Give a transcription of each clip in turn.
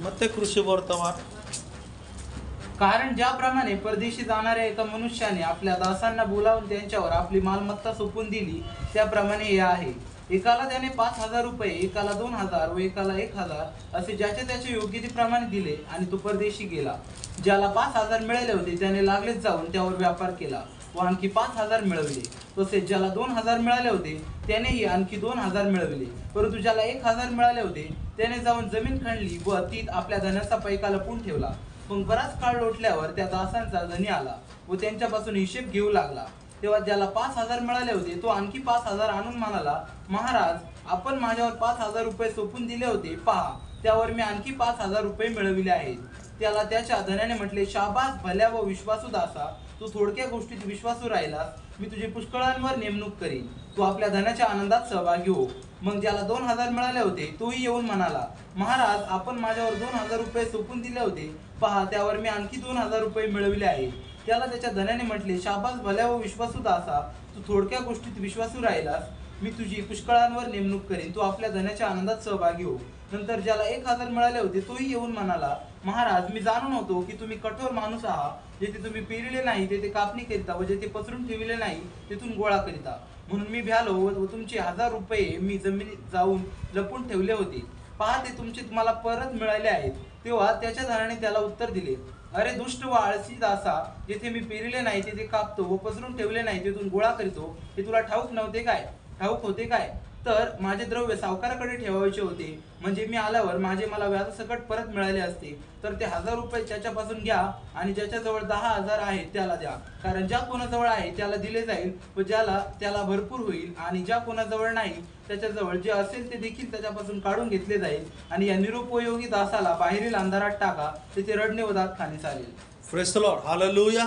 मत्ते कृषी वर्तमान. कारण ज्याप्रमाणे परदेशी जाणाऱ्या एका मनुष्याने आपल्या दासांना बोलावून त्यांच्यावर आपली मालमत्ता सोपवून दिली, त्याप्रमाणे हे आहे. एकाला त्याने 5,000 रुपये, एकाला 2,000 व एकाला 1,000 असे ज्याच्या त्याच्या योग्यतेप्रमाणे दिले, आणि तो परदेशी गेला. ज्याला 5,000 मिळाले होते त्याने लागलेच जाऊन त्यावर व्यापार केला व आणखी 5,000 मिळवले. तसेच ज्याला 2,000 मिळाले होते त्यानेही आणखी 2,000 मिळवले. परंतु ज्याला 1,000 मिळाले होते त्याने जाऊन जमीन खणली व तीत आपल्या धनाचा पैका लपवून ठेवला. मग बराच काळ लोटल्यावर त्या दासांचा धनी आला व त्यांच्यापासून हिशेब घेऊ लागला. तेव्हा ज्याला 5,000 मिळाले होते तो आणखी 5,000 आणून म्हणाला, महाराज, आपण माझ्यावर 5,000 रुपये सोपून दिले होते, पहा, त्यावर मी आणखी 5,000 रुपये मिळविले आहेत. त्याला त्याच्या धन्याने म्हटले, शाबास, भल्या व विश्वासू दासा, तू थोडक्या गोष्टीत विश्वासू राहिलास, मी तुझी पुष्कळांवर नेमणूक करीन, तू आपल्या धनाच्या आनंदात सहभागी हो. मग ज्याला 2,000 मिळाले होते तोही येऊन म्हणाला, महाराज, आपण माझ्यावर 2,000 रुपये सोपून दिले होते, पहा, त्यावर मी आणखी 2,000 रुपये मिळविले आहेत. त्याला त्याच्या धन्याने म्हटले, शाबास, भल्या व विश्वासू दासा, तू थोडक्या गोष्टीत विश्वासू राहिलास, मी तुझी पुष्कळांवर नेमणूक करीन, तू आपल्या धनाच्या आनंदात सहभागी हो. नंतर ज्याला 1,000 मिळाले होते तोही येऊन म्हणाला, महाराज, मी जाणून होतो की तुम्ही कठोर माणूस आहात, जेथे तुम्ही पेरले नाही तेथे कापणी करिता व जेथे पसरून ठेवले नाही तेथून गोळा करिता. म्हणून मी भ्यालो व तुमचे 1,000 रुपये मी जमिनीत जाऊन लपून ठेवले होते, पहा, ते तुमचे तुम्हाला परत मिळाले आहेत. तेव्हा त्याच्या धनाने त्याला उत्तर दिले, अरे दुष्ट व आळसी दासा, जेथे मी पेरले नाही तेथे कापतो व पसरून ठेवले नाही तेथून गोळा करीतो, हे तुला ठाऊक होते काय? तर माझे द्रव्य सावकाराकडे ठेवायचे होते, म्हणजे मी आल्यावर माझे मला व्याजासकट परत मिळाले असते. तर ते 1,000 रुपये त्याच्यापासून घ्या आणि ज्याच्याजवळ 10,000 आहेत त्याला द्या. कारण ज्या कोणाजवळ आहे त्याला दिले जाईल व त्याला भरपूर होईल, आणि ज्या कोणाजवळ नाही त्याच्याजवळ जे असेल ते देखील त्याच्यापासून काढून घेतले जाईल. आणि या निरुपयोगी दासाला बाहेरील अंधारात टाका, तेथे रडणे व दात खाणे चालेल. Praise the Lord. हालेलुया.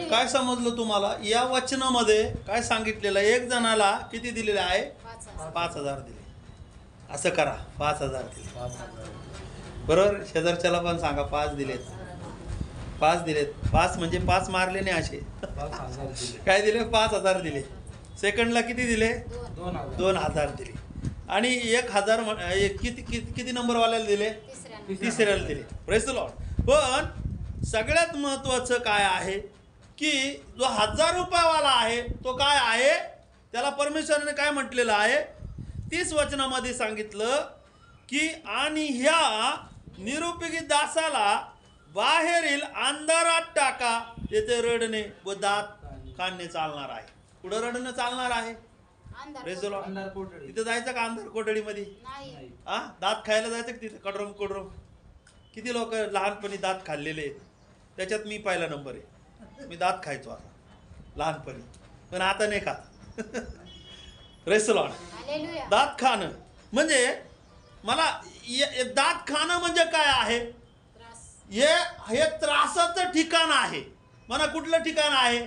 काय समजलं तुम्हाला या वचनामध्ये? काय सांगितलेलं? एक जणाला किती दिलेले आहे? 5,000 दिले. असं करा, 5,000 दिले. बरोबर. शेजारच्याला पण सांगा, 5 दिलेत. 5 म्हणजे 5 मारले नाही असे. काय दिले? 5,000 दिले. सेकंडला किती दिले? 2,000 दिले. आणि 1,000 किती नंबर वाल्याला दिले? तिसऱ्याला दिले. Praise the Lord. पण सगळ्यात महत्वाचं काय आहे की जो 1,000 रुपयावाला आहे तो काय आहे? त्याला परमेश्वराने काय म्हटलेलं आहे? 30 वचनामध्ये सांगितलं की आणि ह्या निरुपयोगी दासाला बाहेरील अंधारात टाका, तेथे रडणे व दात काढणे चालणार आहे. पुढे रडणं चालणार आहे. तिथे जायचं का अंधार कोठडीमध्ये? दात खायला जायचं का तिथे? कडरम. किती लोक लहानपणी दात खाल्लेले आहेत? त्याच्यात मी पहिला नंबर आहे. मी दात खायचो आता लहानपणी, पण आता नाही खात. Praise the Lord. दात खाणं म्हणजे मला दात खाणं म्हणजे काय आहे? हे त्रासाचं ठिकाण आहे. मला कुठलं ठिकाण आहे?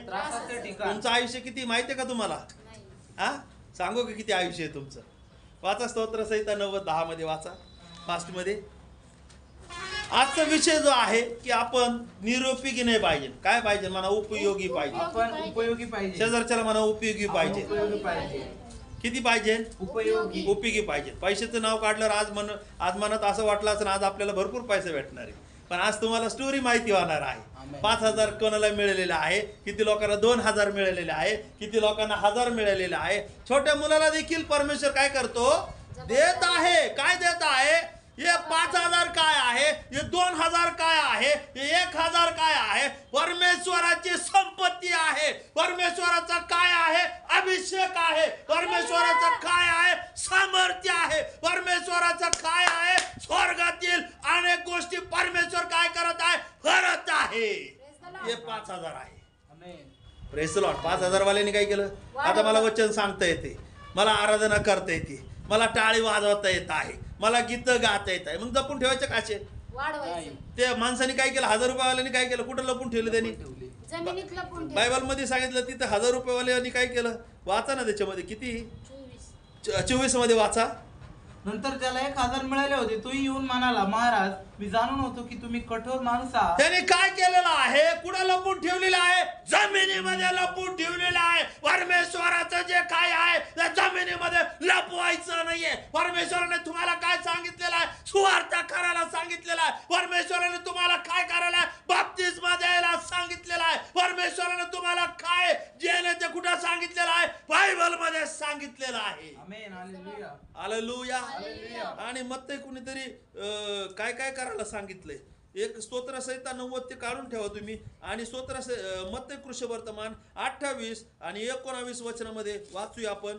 तुमचं आयुष्य किती माहिती आहे का तुम्हाला? सांगू का किती आयुष्य आहे तुमचं? वाचा स्तोत्र संहिता 90:10 मध्ये वाचा, फास्ट मध्ये. आजचा विषय जो आहे की आपण निरुपयोगी नाही पाहिजे. काय पाहिजे? मला उपयोगी पाहिजे. आपण उपयोगी पाहिजे. शेजारच्याला मला उपयोगी पाहिजे. किती पाहिजे? उपयोगी पाहिजे. पैशाचं नाव काढलं आज म्हणत असं वाटलं असं आज आपल्याला भरपूर पैसे भेटणार आहे. पण आज तुम्हाला स्टोरी माहिती होणार आहे. 5,000 कोणाला मिळालेले आहे, किती लोकांना 2,000 मिळालेले आहे, किती लोकांना 1,000 मिळालेले आहे. छोट्या मुलाला देखील परमेश्वर काय करतो? देत आहे. काय देत आहे? हे 5,000 काय आहे? हे 2,000 काय आहे? हे 1,000 काय आहे? परमेश्वराची संपत्ती आहे. परमेश्वराचा काय आहे? अभिषेक आहे. परमेश्वराचं काय आहे? सामर्थ्य आहे. परमेश्वराचं काय आहे? स्वर्गातील अनेक गोष्टी परमेश्वर काय करत आहे? करत आहे. हे 5,000 आहे. Praise the Lord. 5,000 वाल्यांनी काय केलं? आता मला वचन सांगता येते, मला आराधना करता येते, मला टाळी वाजवता येत आहे, मला गीत गाता येत आहे. मग जपून ठेवायचे काचे? त्या माणसाने काय केलं? 1,000 रुपयावाल्याने काय केलं? कुठं लपून ठेवलं त्यांनी? बायबल मध्ये सांगितलं तिथं 1,000 रुपयावाल्यांनी काय केलं? वाचा ना त्याच्यामध्ये. किती? 24 मध्ये वाचा. नंतर त्याला 1000 मिळाले होते. तोही येऊन म्हणाला, महाराज मी जाणून होतो की तुम्ही कठोर माणूस आहात. त्याने काय केलेलं आहे? कुठं लपून ठेवलेलं आहे? जमिनीमध्ये लपून ठेवलेलं आहे. परमेश्वराचं जे काय आहे त्या जमिनीमध्ये लपवायचं नाहीये. परमेश्वराने तुम्हाला काय सांगितलेलं आहे? सुवार्ता करायला सांगितलेलं आहे. परमेश्वराने तुम्हाला काय करायला? बाप्तिस्मा द्यायला सांगितलेलं आहे. परमेश्वराने तुम्हाला काय जेण्याचं कुठं सांगितलेलं आहे? बायबल मध्ये सांगितलेलं आहे. आमेन. हालेलुया. हालेलुया. आणि मग ते कुणीतरी काय काय करायला सांगितलंय? एक स्तोत्र संहिता 90 ते काढून ठेवा तुम्ही आणि स्तोत्र मत्ते कृष्ण वर्तमान 28 आणि 19 वचनामध्ये वाचूया आपण.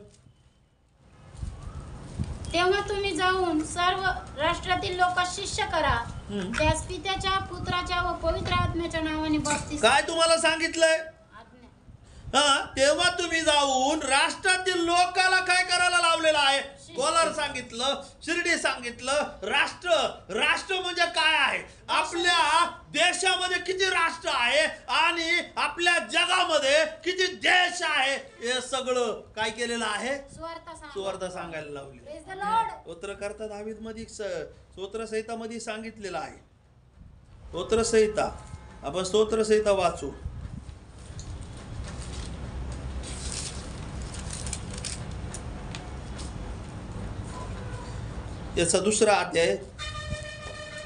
तेव्हा तुम्ही जाऊन सर्व राष्ट्रातील लोकांस शिष्य करा, त्यास पित्याच्या, पुत्राच्या व पवित्र आत्म्याच्या नावाने बाप्तिस्मा. काय तुम्हाला सांगितलंय? आज्ञा. तेव्हा तुम्ही जाऊन राष्ट्रातील लोकाला काय करायला लावलेलं आहे? कोलार सांगितलं, शिर्डी सांगितलं. राष्ट्र म्हणजे काय आहे? आपल्या देशामध्ये किती राष्ट्र आहे आणि आपल्या जगामध्ये किती देश आहे हे सगळं काय केलेलं आहे? सुवार्ता सांगायला लावली. Praise the Lord. स्तोत्रकर्ता दावीद मध्ये स्तोत्रसंहिता मध्ये सांगितलेलं आहे. स्तोत्रसंहिता आपण स्तोत्रसंहिता वाचू. याचा 2रा अध्याय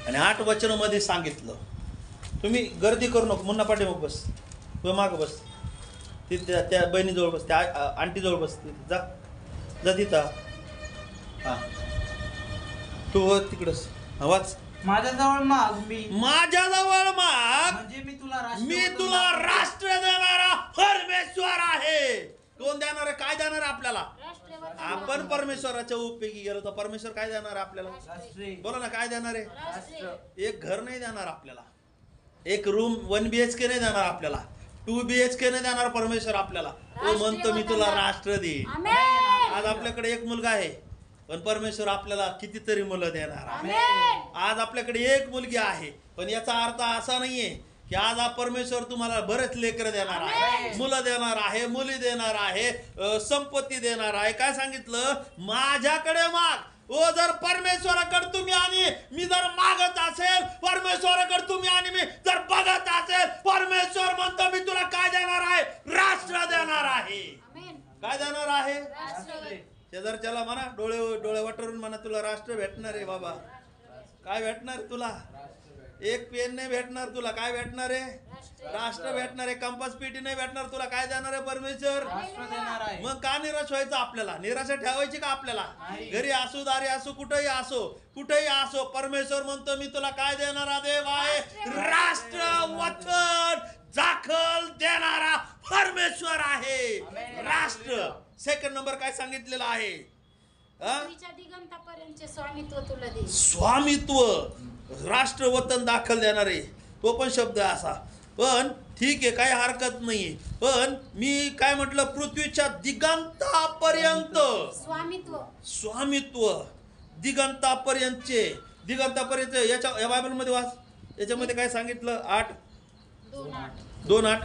आणि 8 वचनामध्ये सांगितलं. तुम्ही गर्दी करू नको, मुन्ना पाठीमाग बस, तू माग बस, त्या बहिणीजवळ बस, त्या आंटीजवळ बस, जा जा तिथं. हा तू तिकडस वाच. माझ्याजवळ माग, माझ्याजवळ माग म्हणजे मी तुला राष्ट्र देणारा परमेश्वर आहे. कोण देणार आहे? काय देणार आहे आपल्याला? आपण परमेश्वराच्या उपयोगी गेलो तर परमेश्वर काय देणार आहे आपल्याला? बोला ना, काय देणार आहे? एक घर नाही देणार आपल्याला, एक रूम 1 BHK नाही देणार आपल्याला, 2 BHK नाही देणार परमेश्वर आपल्याला. तो म्हणतो मी तुला राष्ट्र दे. आज आपल्याकडे एक मुलगा आहे पण परमेश्वर आपल्याला कितीतरी मुलं देणार आहे. आज आपल्याकडे एक मुलगी आहे पण याचा अर्थ असा नाहीये की आज हा परमेश्वर तुम्हाला बरेच लेकरं देणार आहे, मुलं देणार आहे, मुली देणार आहे, संपत्ती देणार आहे. काय सांगितलं? माझ्याकडे माग. ओ जर परमेश्वराकडे तुम्ही आणि मी जर मागत असेल, परमेश्वराकडे तुम्ही आणि मी जर बघत असेल, परमेश्वर म्हणतो मी तुला काय देणार आहे? राष्ट्र देणार आहे. काय देणार आहे? शेजारच्याला म्हणा, डोळे वटरून म्हणा, तुला राष्ट्र भेटणार आहे बाबा. काय भेटणार तुला? एक पेन नाही भेटणार तुला. काय भेटणार आहे? राष्ट्र भेटणार आहे. कंपास पेटी नाही भेटणार तुला. काय देणार आहे? परमेश्वर राष्ट्र देणार आहे. मग का निराश व्हायचं आपल्याला? निराशा ठेवायची का आपल्याला? घरी असो, दारी असो, कुठेही असो, परमेश्वर म्हणतो मी तुला काय देणारा देव आहे? राष्ट्र, वचन, दाखल देणारा परमेश्वर आहे. राष्ट्र. 2nd नंबर काय सांगितलेलं आहे? दिगंतापर्यंतचे स्वामित्व तुला दे. स्वामित्व, राष्ट्र, वतन दाखल देणारे, तो पण शब्द असा. पण ठीक आहे, काही हरकत नाहीये. पण मी काय म्हटलं? पृथ्वीच्या दिगंतापर्यंत स्वामित्व, दिगंतापर्यंतचे. या बायबल मध्ये वाच. याच्यामध्ये काय सांगितलं? 2:8.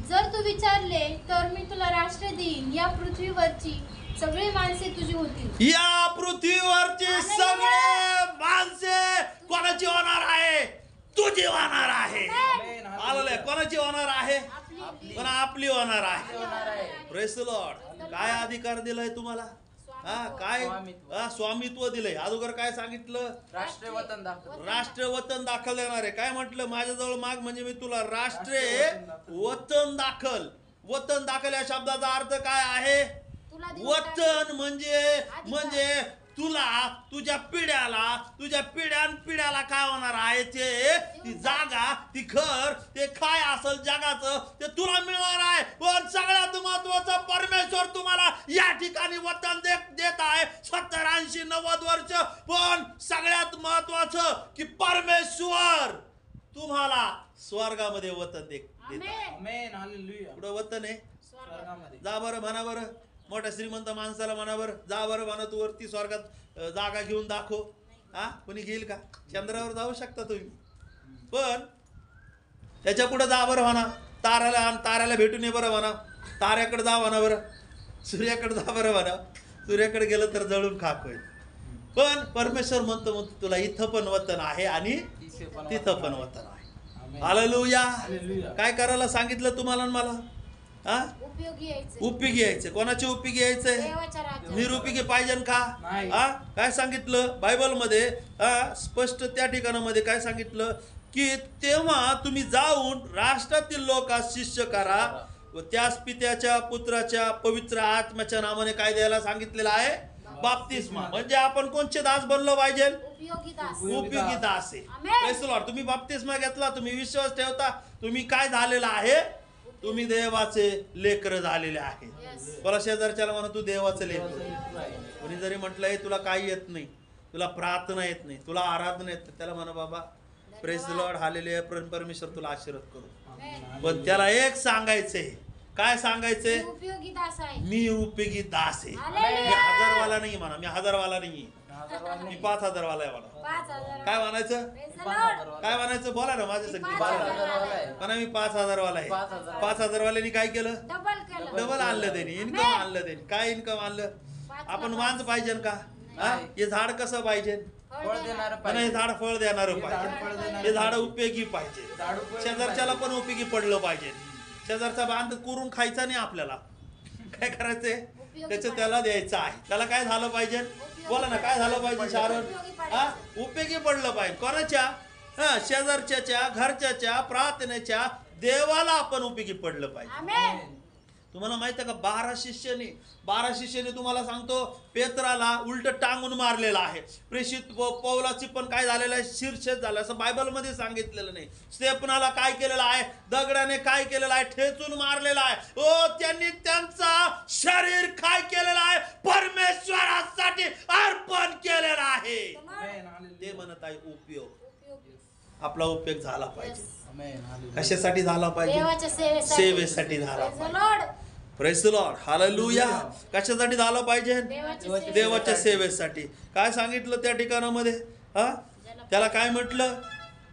जर तू विचारले तर मी तुला राष्ट्र देईन. या पृथ्वीवरची सगळी माणसे तुझी होतील. या पृथ्वीवरची सगळे माणसे कोणाची होणार आहे? तुझी होणार आहे. आलेलं कोणाची होणार आहे? पण आपली होणार आहे. Praise the Lord. काय अधिकार दिलाय तुम्हाला? काय स्वामित्व दिलंय. अगोदर काय सांगितलं? राष्ट्र वतन दाखल देणार आहे. काय म्हटलं? माझ्याजवळ माग म्हणजे मी तुला राष्ट्र वतन दाखल या शब्दाचा अर्थ काय आहे? वतन म्हणजे तुला, तुझ्या पिढ्याला काय होणार आहे? ती जागा, ती घर, ते काय असेल जगाचं ते तुला मिळणार आहे. पण सगळ्यात महत्वाचं, परमेश्वर तुम्हाला या ठिकाणी वतन देत आहे 70, 80, 90 वर्ष. पण सगळ्यात महत्वाचं की परमेश्वर तुम्हाला स्वर्गामध्ये वतन देत. कुठं वतन आहे? जा बरं, म्हणा बरं मोठ्या श्रीमंत माणसाला, म्हणा बरं, जा बरं म्हणा तू वरती स्वर्गात जागा घेऊन दाखव. कोणी घेईल का? चंद्रावर जाऊ शकता तुम्ही, पण त्याच्या पुढे जा बरं म्हणा. ताऱ्याला भेटून ये बरं म्हणा. ताऱ्याकडे जा म्हणा बरं. सूर्याकडे जा बरं म्हणा. सूर्याकडे गेलं तर जळून खाक होईल. पण परमेश्वर म्हणतो तुला इथं पण वतन आहे आणि तिथं पण वतन आहे. हालेलुया. काय करायला सांगितलं तुम्हाला आणि मला? हा, उपयोगी यायचं. कोणाचे उपयोगी यायचंय? निरुपयोगी पाहिजे का? हा, काय सांगितलं बायबल मध्ये? स्पष्ट त्या ठिकाणामध्ये काय सांगितलं की तेव्हा तुम्ही जाऊन राष्ट्रातील लोकांस शिष्य करा व त्यास पित्याच्या पुत्राच्या पवित्र आत्म्याच्या नावाने काय द्यायला सांगितलेलं आहे? बाप्तिस्मा. म्हणजे आपण कोणचे दास बनलो पाहिजे? उपयोगी दास आहे. Praise the Lord. तुम्ही बाप्तिस्मा घेतला, तुम्ही विश्वास ठेवता, तुम्ही काय झालेला आहे? तुम्ही देवाचे लेकर झालेले आहेत. मला शेजारच्याला म्हणा तू देवाचे लेकर. कोणी जरी म्हटलंय तुला काही येत नाही, तुला प्रार्थना येत नाही, तुला आराधना येत नाही, त्याला म्हणा बाबा प्रेज द लॉर्ड, हालेलुया, परमेश्वर तुला आशीर्वाद करू. पण त्याला एक सांगायचंय. काय सांगायचंय? मी उपयोगी दास आहे. मी हजारवाला नाही म्हणा, मी हजारवाला नाही, मी 5,000 वाला आहे म्हणा. काय म्हणायचं? काय म्हणायचं? बोला ना माझ्यासाठी. म्हणा मी 5,000 वाला आहे. 5,000 वाल्यानी काय केलं? डबल आणलं त्यांनी, इन्कम आणलं त्यांनी. काय इन्कम आणलं? आपण मांज पाहिजे का? हे झाड कसं पाहिजे? हे झाड फळ देणार पाहिजे. हे झाड उपयोगी पाहिजे. शेजारच्याला पण उपयोगी पडलं पाहिजे. शेजारचा बांध करून खायचा नाही आपल्याला. काय करायचंय? त्याचं त्याला द्यायचं आहे. त्याला काय झालं पाहिजे? बोला ना, काय झालं पाहिजे? शारण उपयोगी पडलं पाहिजे. कोणाच्या? शेजारच्या, घरच्याच्या, प्रार्थनेच्या, देवाला आपण उपयोगी पडलं पाहिजे. तुम्हाला माहिती आहे का 12 शिष्याने तुम्हाला सांगतो पेत्राला उलट टांगून मारलेला आहे. प्रेषित पौलाची पण काय झालेलं आहे? शिरछेद झालं, असं बायबल मध्ये सांगितलेलं नाही. स्तेफनाला काय केलेलं आहे? दगडाने काय केलेलं आहे? ठेचून मारलेला आहे. ओ, त्यांनी त्यांचा शरीर काय केलेलं आहे? परमेश्वरासाठी अर्पण केलेलं आहे. ते म्हणत आहे उपयोग. आपला उपयोग झाला पाहिजे. कशासाठी झाला पाहिजे? सेवेसाठी झाला पाहिजे. Praise the Lord. हालेलुया. कशासाठी झालं पाहिजे? देवाच्या सेवेसाठी. काय सांगितलं त्या ठिकाणामध्ये? त्याला काय म्हटलं?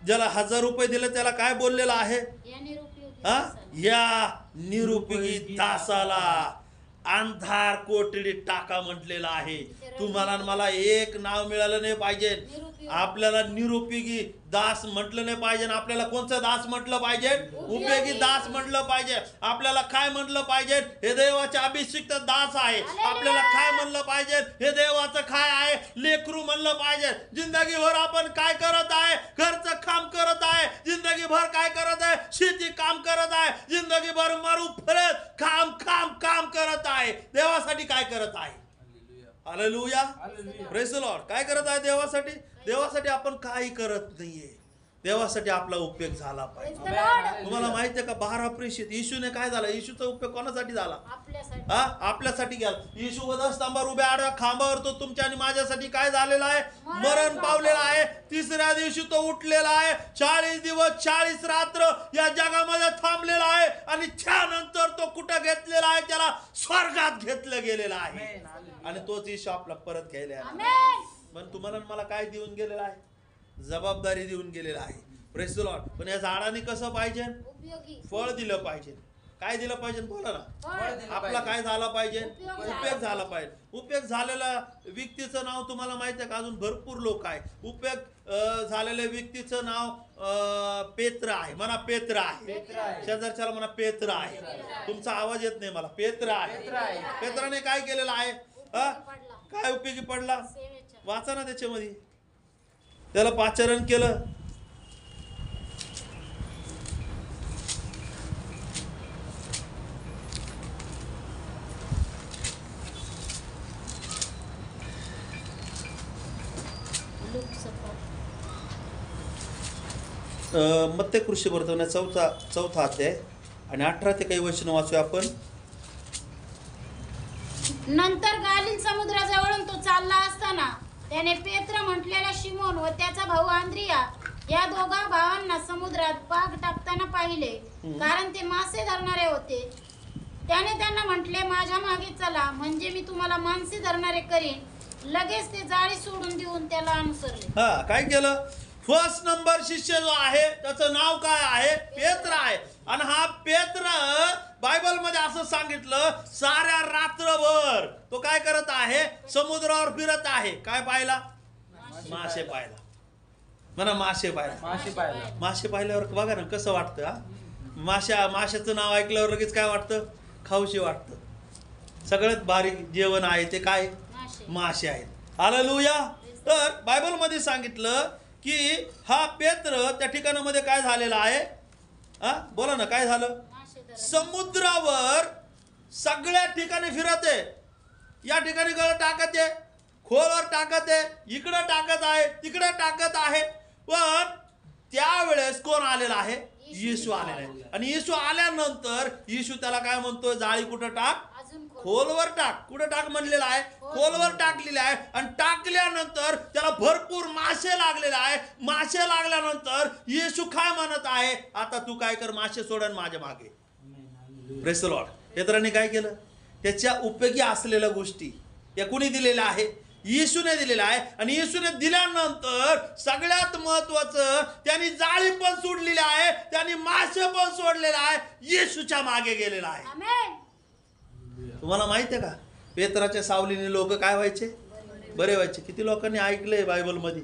ज्याला 1,000 रुपये दिले त्याला काय बोललेलं आहे? या निरुपयोगी दासाला अंधार कोठडीत टाका म्हटलेलं आहे. तुम्हाला मला एक नाव मिळालं नाही पाहिजे. आपल्याला निरुपयोगी दास म्हटलं नाही पाहिजे. आपल्याला कोणतं दास म्हटलं पाहिजे? उपयोगी दास म्हटलं पाहिजे. आपल्याला काय म्हटलं पाहिजे? हे देवाचे अभिषिक्त दास आहे. आपल्याला काय म्हणलं पाहिजे? हे देवाचं काय आहे? लेकरू म्हणलं पाहिजे. जिंदगीभर आपण काय करत आहे? घरचं काम करत आहे. जिंदगीभर काय करत आहे? शेती काम करत आहे. जिंदगीभर मरू फिरत काम काम काम करत आहे. देवासाठी काय करत आहे? हालेलुया. Praise the Lord. काय करत आहे देवासाठी? देवासाठी आपण काही करत नाहीये. देवासाठी आपला उपयोग झाला पाहिजे. तुम्हाला माहिती आहे का 12 प्रेषित येशूने काय झालं? येशूचा उपयोग कोणासाठी झाला? आपल्यासाठी केला. येशू वधस्तंभावर उभ्या आडव्या खांबावर तो तुमच्या आणि माझ्यासाठी काय झालेला आहे? मरण पावलेला आहे. 3ऱ्या दिवशी तो उठलेला आहे. 40 दिवस 40 रात्र या जगामध्ये थांबलेला आहे आणि त्यानंतर तो कुठं घेतलेला आहे? त्याला स्वर्गात घेतलं गेलेलं आहे. आणि तोच येशू आपला परत घ्यायला आहे. पण तुम्हाला मला काय देऊन गेलेला आहे? जबाबदारी देऊन गेलेला आहे. Praise the Lord. पण या झाडाने कसं पाहिजे? फळ दिलं पाहिजे. काय दिलं पाहिजे? बोला ना. आपला काय झाला पाहिजे? उपयोग झाला पाहिजे. उपयोग झालेला व्यक्तीचं नाव तुम्हाला माहिती आहे का? अजून भरपूर लोक आहे. उपयोग झालेल्या व्यक्तीचं नाव पेत्र आहे. म्हणा पेत्र आहे. शेजारच्याला म्हणा पेत्र आहे. तुमचा आवाज येत नाही मला. पेत्र आहे. पेत्राने काय केलेलं आहे? काय उपयोगी पडला? वाचा ना त्याच्यामध्ये. त्याला पाचारण केलं. मत्ते कृषी वर्तवण्या 4 अध्याय आणि 18 ते काही वचन वाचूया आपण. नंतर गालिल समुद्राजवळून तो चालला असताना त्याने पेत्र म्हटलेला शिमोन व त्याचा भाऊ आंद्रिया या दोघा भावांना समुद्रात पाग टाकताना पाहिले, कारण ते मासे धरणारे होते. त्याने त्यांना म्हटले, माझ्या मागे चला, म्हणजे मी तुम्हाला मासे धरणारे करीन. लगेच ते जाळी सोडून देऊन त्याला अनुसरले. काय केलं? फर्स्ट नंबर शिष्य जो आहे त्याचं नाव काय आहे? पेत्र आहे. आणि हा पेत्र बायबल मध्ये असं सांगितलं, साऱ्या रात्रभर तो काय करत आहे? समुद्रावर फिरत आहे. काय पाहिला? मासे पाहिला. म्हणा मासे पाहिला. मासे पाहिला. मासे पाहिल्यावर बघा ना कसं वाटतं. हा माशाचं नाव ऐकल्यावर लगेच काय वाटतं? खाऊशी वाटतं. सगळ्यात बारीक जेवण आहे ते काय? मासे आहेत. हालेलुया. तर बायबल मध्ये सांगितलं की हा पेत्र त्या ठिकाणामध्ये काय झालेला आहे? बोला ना काय झालं? समुद्रावर सगळ्या ठिकाणी फिरत आहे. या ठिकाणी गळ टाकत आहे, खोलवर टाकत आहे, इकडं टाकत आहे, तिकडं टाकत आहे. पण त्यावेळेस कोण आलेला आहे? येशू आलेला आहे. आणि येशू आल्यानंतर येशू त्याला काय म्हणतोय? जाळी कुठं टाक? खोलवर टाक. कुठं टाक म्हणलेला आहे? खोलवर टाकलेला आहे. आणि टाकल्यानंतर त्याला भरपूर मासे लागलेले आहे. मासे लागल्यानंतर येशू काय म्हणत आहे? आता तू काय कर? मासे सोडन माझ्या मागे. Praise the Lord. पेत्राने काय केलं? त्याच्या उपयोगी असलेल्या गोष्टी या कुणी दिलेल्या आहे? येशूने दिलेला आहे. आणि येशूने दिल्यानंतर सगळ्यात महत्वाचं त्यांनी जाळी पण सोडलेली आहे, त्यांनी मासे पण सोडलेला आहे, येशूच्या मागे गेलेला आहे. तुम्हाला माहिती आहे का पेत्राच्या सावलीने लोक काय व्हायचे? बरे व्हायचे. किती लोकांनी ऐकलंय बायबल मध्ये?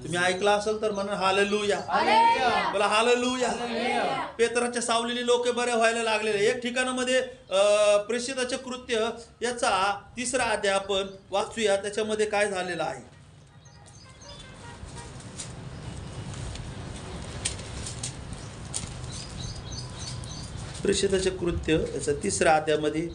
तुम्ही ऐकला असेल तर म्हणा हालेलुया. बोला हालेलुया. पेत्राच्या सावलीने लोक बरे व्हायला लागलेले. एक ठिकाणामध्ये प्रेषिताचे कृत्य याचा 3रा अध्याय आपण वाचूया. त्याच्यामध्ये काय झालेलं आहे? प्रेषिताचे कृत्य याचा 3रा अध्यायामध्ये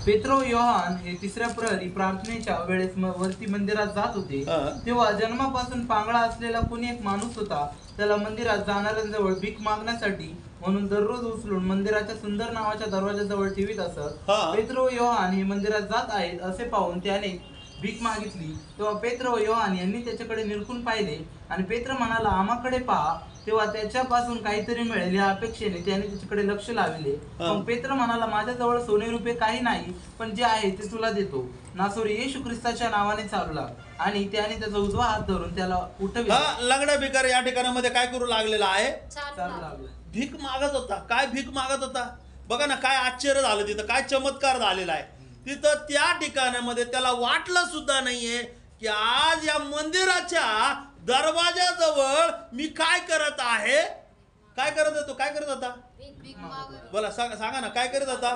पेत्रो योहान हे 3ऱ्या प्रहरी प्रार्थनेच्या वेळेस वरती मंदिरात जात होते. तेव्हा जन्मापासून पांगळा असलेला कोणी एक माणूस होता. त्याला मंदिरात जाणाऱ्यांजवळ भीक मागण्यासाठी म्हणून दररोज उचलून मंदिराच्या सुंदर नावाच्या दरवाजाजवळ ठेवीत असत. पेत्रो योहान हे मंदिरात जात आहेत असे पाहून त्याने भीक मागितली. तेव्हा पेत्र व योहान यांनी त्याच्याकडे निरखून पाहिले आणि पेत्र म्हणाला, आम्हाकडे पहा. तेव्हा त्याच्यापासून काहीतरी मिळेल या अपेक्षेने त्याने त्याच्याकडे लक्ष लावले. मग पेत्र म्हणाला, माझ्याजवळ सोने रुपये काही नाही, पण जे आहे ते तुला देतो. नासोरी येशू ख्रिस्ताच्या नावाने चालला आणि त्याने त्याचा उजवा हात धरून त्याला उठविले. लंगडा भिकारी या ठिकाणामध्ये काय करू लागलेला आहे? चालू लागला. भीक मागत होता. काय भीक मागत होता? बघा ना काय आश्चर्य झालं तिथं, काय चमत्कार झालेला आहे तिथं. त्या ठिकाणामध्ये त्याला वाटलं सुद्धा नाहीये की आज या मंदिराच्या दरवाजाजवळ मी काय करत आहे? काय करत होतो? काय करत होता? बोला सांगा ना काय करत होता?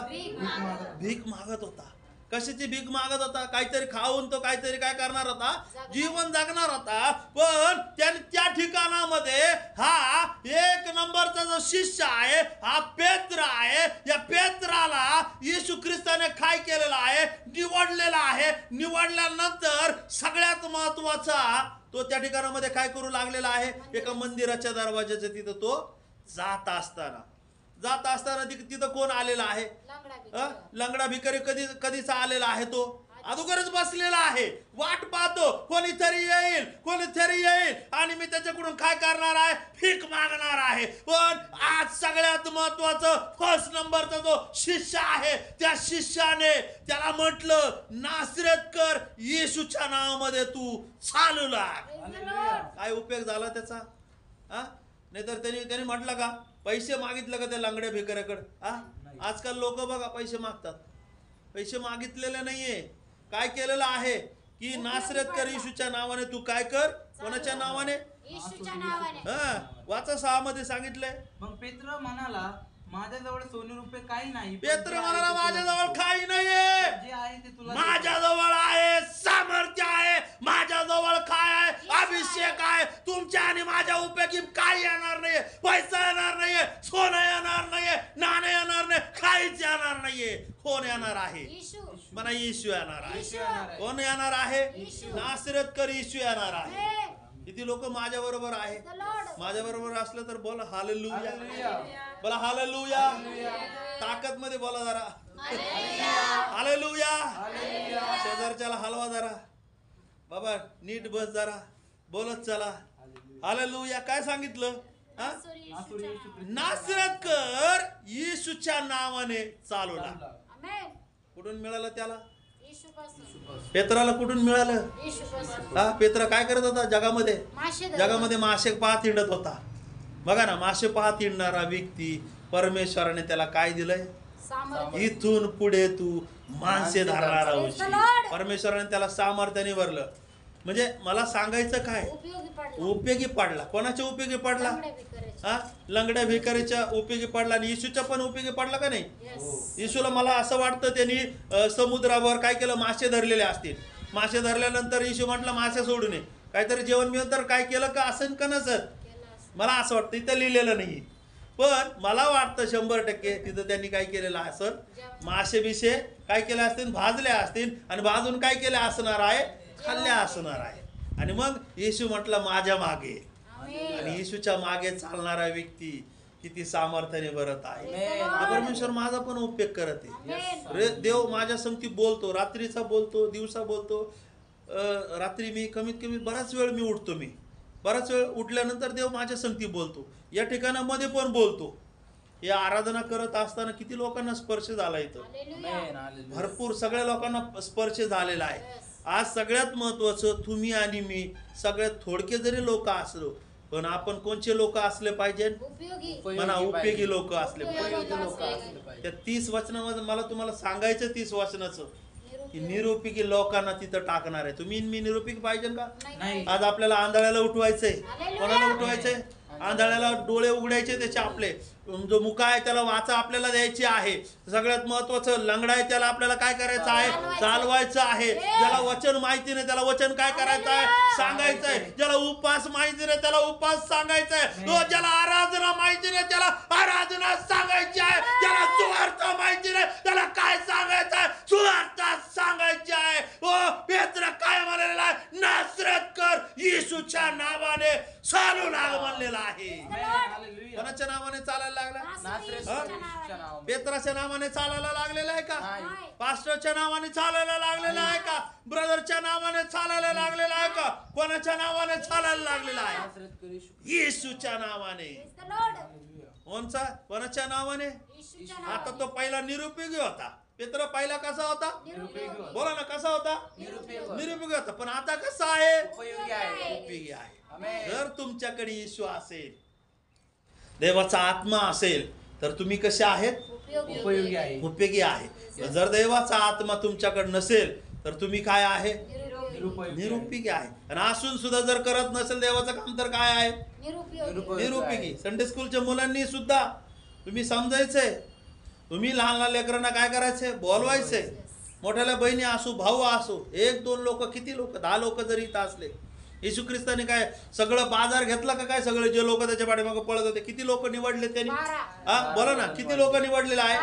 भीक मागत होता. कशाची भीक मागत होता? काहीतरी खाऊन तो काहीतरी काय करणार होता? जीवन जगणार होता. पण त्याने त्या ठिकाणामध्ये हा 1 नंबरचा जो शिष्य आहे हा पेत्र आहे. या पेत्राला येशू ख्रिस्ताने काय केलेला आहे? निवडलेला आहे. निवडल्यानंतर सगळ्यात महत्वाचा तो त्या ठिकाणामध्ये काय करू लागलेला आहे? एका मंदिराच्या दरवाजाच्या तिथं तो जात असताना तिथं कोण आलेला आहे? लंगडा भिकारी. कधीच आलेला आहे तो? अगोदरच बसलेला आहे, वाट पाहतो कोणीतरी येईल आणि मी त्याच्याकडून काय करणार आहे? भीक मागणार आहे. पण आज सगळ्यात महत्वाचं फर्स्ट नंबरचा जो शिष्य आहे त्या शिष्याने त्याला म्हटलं, नासरेतकर येशूच्या नावामध्ये तू चालू लाग. काय उपयोग झाला त्याचा? नाहीतर त्यांनी म्हटलं का? पैसे मागितलं का त्या लंगड्या भिकाऱ्याकडे? आजकाल लोक बघा पैसे मागतात. पैसे मागितलेले नाहीये. काय केलेलं आहे की नासरेतकर येशूच्या नावाने तू काय कर? कोणाच्या नावाने? येशूच्या नावाने. वाचा 6 मध्ये सांगितलंय. मग पेत्र म्हणाला, माझ्याजवळ सोने रुपये काही नाही. पेत्र म्हणाला, माझ्याजवळ काही नाहीये, जे आहे ते तुला माझ्याजवळ आहे सामर्थ्य आहे, माझ्याजवळ काय आहे? अभिषेक आहे. तुमच्या आणि माझ्या उपयोगी काय येणार नाहीये? पैसा येणार नाहीये, सोनं येणार नाहीये, नाणे येणार नाही, काहीच येणार नाहीये. कोण येणार आहे? म्हणा येशू येणार आहे. कोण येणार आहे? नासरेतकर येशू येणार आहे. किती लोक माझ्या बरोबर आहे? माझ्या बरोबर असलं तर बोला हालेलुया. बोला हालेलुया. ताकद मध्ये बोला जरा हालेलुया. शेजारच्याला हलवा जरा, बाबा नीट बस जरा, बोलत चला हालेलुया. काय सांगितलं? नासरेतकर येशूच्या नावाने चालवला. कुठून मिळालं त्याला? येशूपासून. पेत्राला कुठून मिळालं? येशूपासून. हा, पेत्रा काय करत होता जगामध्ये? मासे धरत. जगामध्ये मासे पाहत हिंडत होता. बघा ना, मासे पाहत हिंडणारा व्यक्ती परमेश्वराने त्याला काय दिलंय? सामर्थ्य. इथून पुढे तू माणसे धरणारा Praise होशील. the Lord. परमेश्वराने त्याला सामर्थ्याने भरलं. म्हणजे मला सांगायचं काय? उपयोगी पडला. उपयोगी पडला. कोणाच्या उपयोगी पडला? लंगड्या भिकाऱ्याच्या. हा, लंगड्या भिकारीच्या उपयोगी पडला. आणि येशूच्या पण उपयोगी पडला का नाही? Yes. येशूला मला असं वाटतं त्यांनी समुद्रावर काय केलं? मासे धरलेले असतील. मासे धरल्यानंतर येशू म्हटलं मासे सोडू नये, काहीतरी जेवण मिळून तर काय केलं का? असं का नसत? केलं असं. मला असं वाटतं, इथं लिहिलेलं नाही. पण मला वाटतं 100% तिथं त्यांनी काय केलेलं असं, मासे बिशे काय केले असतील? भाजले असतील. आणि भाजून काय केले असणार आहे? खाल्ले असणार आहे. आणि मग येशू म्हटलं माझ्या मागे. आमेन. आणि येशूच्या मागे चालणारा व्यक्ती किती सामर्थ्याने भरत आहे. Amen. परमेश्वर माझा पण उपयोग करत आहे. आमेन. देव माझ्या संगती बोलतो, रात्रीचा बोलतो, दिवसा बोलतो. रात्री मी कमीत कमी बराच वेळ मी उठतो. बराच वेळ उठल्यानंतर देव माझ्या संगती बोलतो. या ठिकाणामध्ये पण बोलतो. हे आराधना करत असताना किती लोकांना स्पर्श झाला इथं? Hallelujah. भरपूर सगळ्या लोकांना स्पर्श झालेला आहे. Yes. आज सगळ्यात महत्वाचं, तुम्ही आणि मी सगळ्यात थोडके जरी लोक असलो, पण आपण कोणचे लोक असले पाहिजे? उपयोगी. म्हणा, उपयोगी लोक असले उपयोगी पाहिजे. लोक असले पाहिजे. त्या 30 वचनामध्ये मला तुम्हाला सांगायचं 30 वचनाचं की निरुपयोगी. निरुपयोगी लोकांना तिथं टाकणार आहे. तुम्ही मी निरुपयोगी पाहिजे का? नाही. आज आपल्याला आंधळ्याला उठवायचंय. Hallelujah. कोणाला उठवायचंय? आंधळ्याला डोळे उघडायचे त्याचे आपले. जो मुका आहे त्याला वाचा आपल्याला द्यायची आहे. सगळ्यात महत्वाचं लंगडा आहे त्याला आपल्याला काय करायचं आहे? चालवायचं आहे. ज्याला वचन माहिती नाही त्याला वचन काय करायचं आहे? सांगायचं आहे. ज्याला उपास माहिती नाही त्याला उपास सांगायचा आहे. ज्याला आराधना माहिती नाही त्याला आराधना सांगायची आहे. ज्याला सुवार्थ माहिती नाही त्याला काय सांगायचं आहे? सुवार्थ सांगायची आहे. पेत्र काय म्हणलेला आहे? नासरतकर येशूच्या नावाने चालू लाग म्हणलेला आहे. हालेलुया. कोणाच्या नावाने चालायला लागला? नासरेत हा? येशूच्या नावाने. पेत्राच्या नावाने चालायला लागलेला आहे का? नाही. नाही. पास्टरच्या नावाने चालायला लागलेला आहे का? ब्रदरच्या नावाने चालायला लागलेला आहे का? कोणाच्या नावाने चालायला लागलेला आहे? नासरेतकर येशू. येशूच्या नावाने. Praise the Lord. हालेलुया. कोणचा? कोणाच्या नावाने? येशूच्या आता नावाने. तो पहिला निरुपयोगी होता. पेत्र पहिला कसा होता? निरुपयोगी. बोला ना, कसा होता? निरुपयोगी. निरुपयोगी होता. पण आता कसा आहे? उपयोगी आहे. उपयोगी आहे. आमेन. जर तुमच्याकडे येशू असेल, देवाचा आत्मा असेल, तर तुम्ही कसे आहेत? उपयोगी. उपयोगी आहे. उपयोगी आहे. जर देवाचा आत्मा तुमच्याकडे नसेल तर तुम्ही काय आहे? निरुपयोगी. निरुपयोगी. निरुपयोगी आहे. आणि असून सुद्धा जर करत नसेल देवाचं काम तर काय आहे? निरुपयोगी. निरुपयोगी. संडे स्कूलच्या मुलांनी सुद्धा तुम्ही समजायचंय. तुम्ही लहान लहान लेकरांना काय करायचंय? बोलवायचंय. मोठ्याला बहिणी असो, भाऊ असो, 1-2 लोक, किती लोक, 10 लोक जरी इथं असले, येशू ख्रिस्ताने काय सगळं बाजार घेतला का? काय सगळे जे लोक त्याच्या पाठीमागे पळत होते, किती लोक निवडले त्यांनी? 12. हा, बोला ना, किती लोक निवडलेले आहे?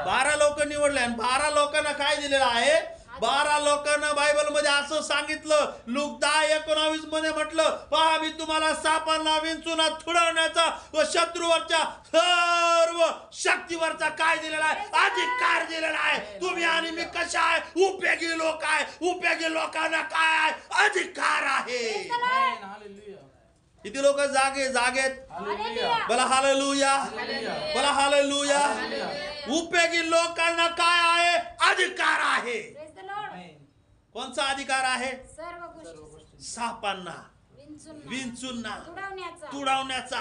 12 लोक निवडले. आणि 12 लोकांना काय दिलेलं आहे? 12 लोकांना बायबल मध्ये असं सांगितलं, लूक 10:19 मध्ये म्हटलं, पहा मी तुम्हाला सापांना विंचूना तुडवण्याचा व शत्रूवरच्या सर्व शक्तीवरचा काय दिलेला आहे? अधिकार दिलेला आहे. तुम्ही आणि मी कशा आहे? उपयोगी लोक आहे. उपयोगी लोकांना काय आहे? अधिकार आहे. आमेन. हालेलुया. किती लोक जागेत? हालेलुया. बोला हालेलुया. बोला हालेलुया. उपयोगी लोकांना काय आहे? अधिकार आहे. Praise the Lord. आमेन. कोणचा अधिकार आहे? सर्व गोष्टी सापांना विंचूंना तुडवण्याचा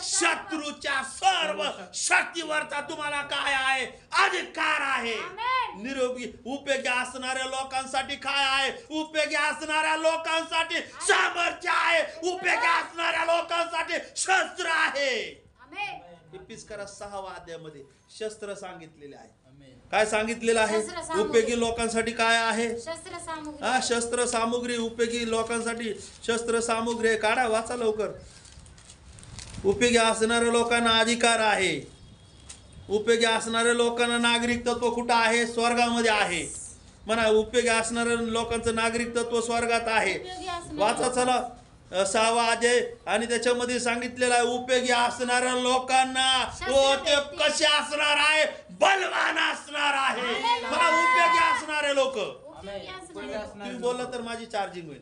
शत्रूच्या सर्व शक्तीवरचा तुम्हाला काय आहे? अधिकार आहे. आमेन. निरोगी उपयोगी असणाऱ्या लोकांसाठी काय आहे? उपयोगी असणाऱ्या लोकांसाठी सामर्थ्य आहे. उपयोगी असणाऱ्या लोकांसाठी शस्त्र आहे. आमेन. इपिस्करा 6व्या अध्यायामध्ये शस्त्र सांगितलेले आहे. आमेन. काय सांगितलेलं आहे? शस्त्र सामुग्री. उपयोगी लोकांसाठी काय आहे? शस्त्र सामुग्री. हा, शस्त्र सामुग्री. उपयोगी लोकांसाठी शस्त्र सामुग्री. काढा, वाचा लवकर. उपयोगी असणाऱ्या लोकांना अधिकार आहे. उपयोगी असणाऱ्या लोकांना नागरिक तत्व कुठं आहे? स्वर्गामध्ये आहे. म्हणा, उपयोगी असणाऱ्या लोकांचं नागरिक तत्व स्वर्गात आहे. उपयोगी असणारे वाचा चला 6वा अध्याय. आणि त्याच्यामध्ये सांगितलेलं आहे उपयोगी असणाऱ्या लोकांना ते कसे असणार आहे? बलवान असणार आहे. मला उपयोगी असणारे लोक. उपयोगी असणारे. तुम्ही बोलला तर माझी चार्जिंग होईल.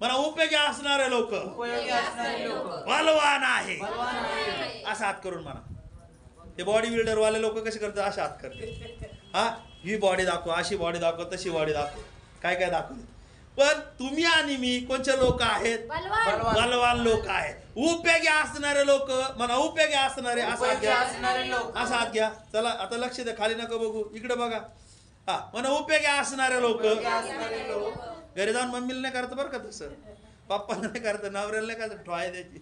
मला उपयोगी असणारे लोक उपयोगी असणारे लोक बलवान आहे. बलवान आहे. असा हात करून म्हणा. हे बॉडी बिल्डर वाले लोक कसे करतात? अशा हात करते. हा, ही बॉडी दाखव, अशी बॉडी दाखव, तशी बॉडी दाखव, काय काय दाखवलं. पण तुम्ही आणि मी कोणते लोक आहेत? बलवान. बलवान लोक आहेत. उपयोगी असणारे लोक म्हणा, उपयोगी असणारे. असा हात घ्या, असणारे लोक. असा हात घ्या. चला आता लक्ष द्या, खाली नका बघू, इकडे बघा. हा म्हणा उपयोगी असणारे लोक. घरी जाऊन मम्मीला नाही करत बरं का तसं, पप्पाला नाही करत, नवऱ्याला नाही करत, ठोय द्यायची.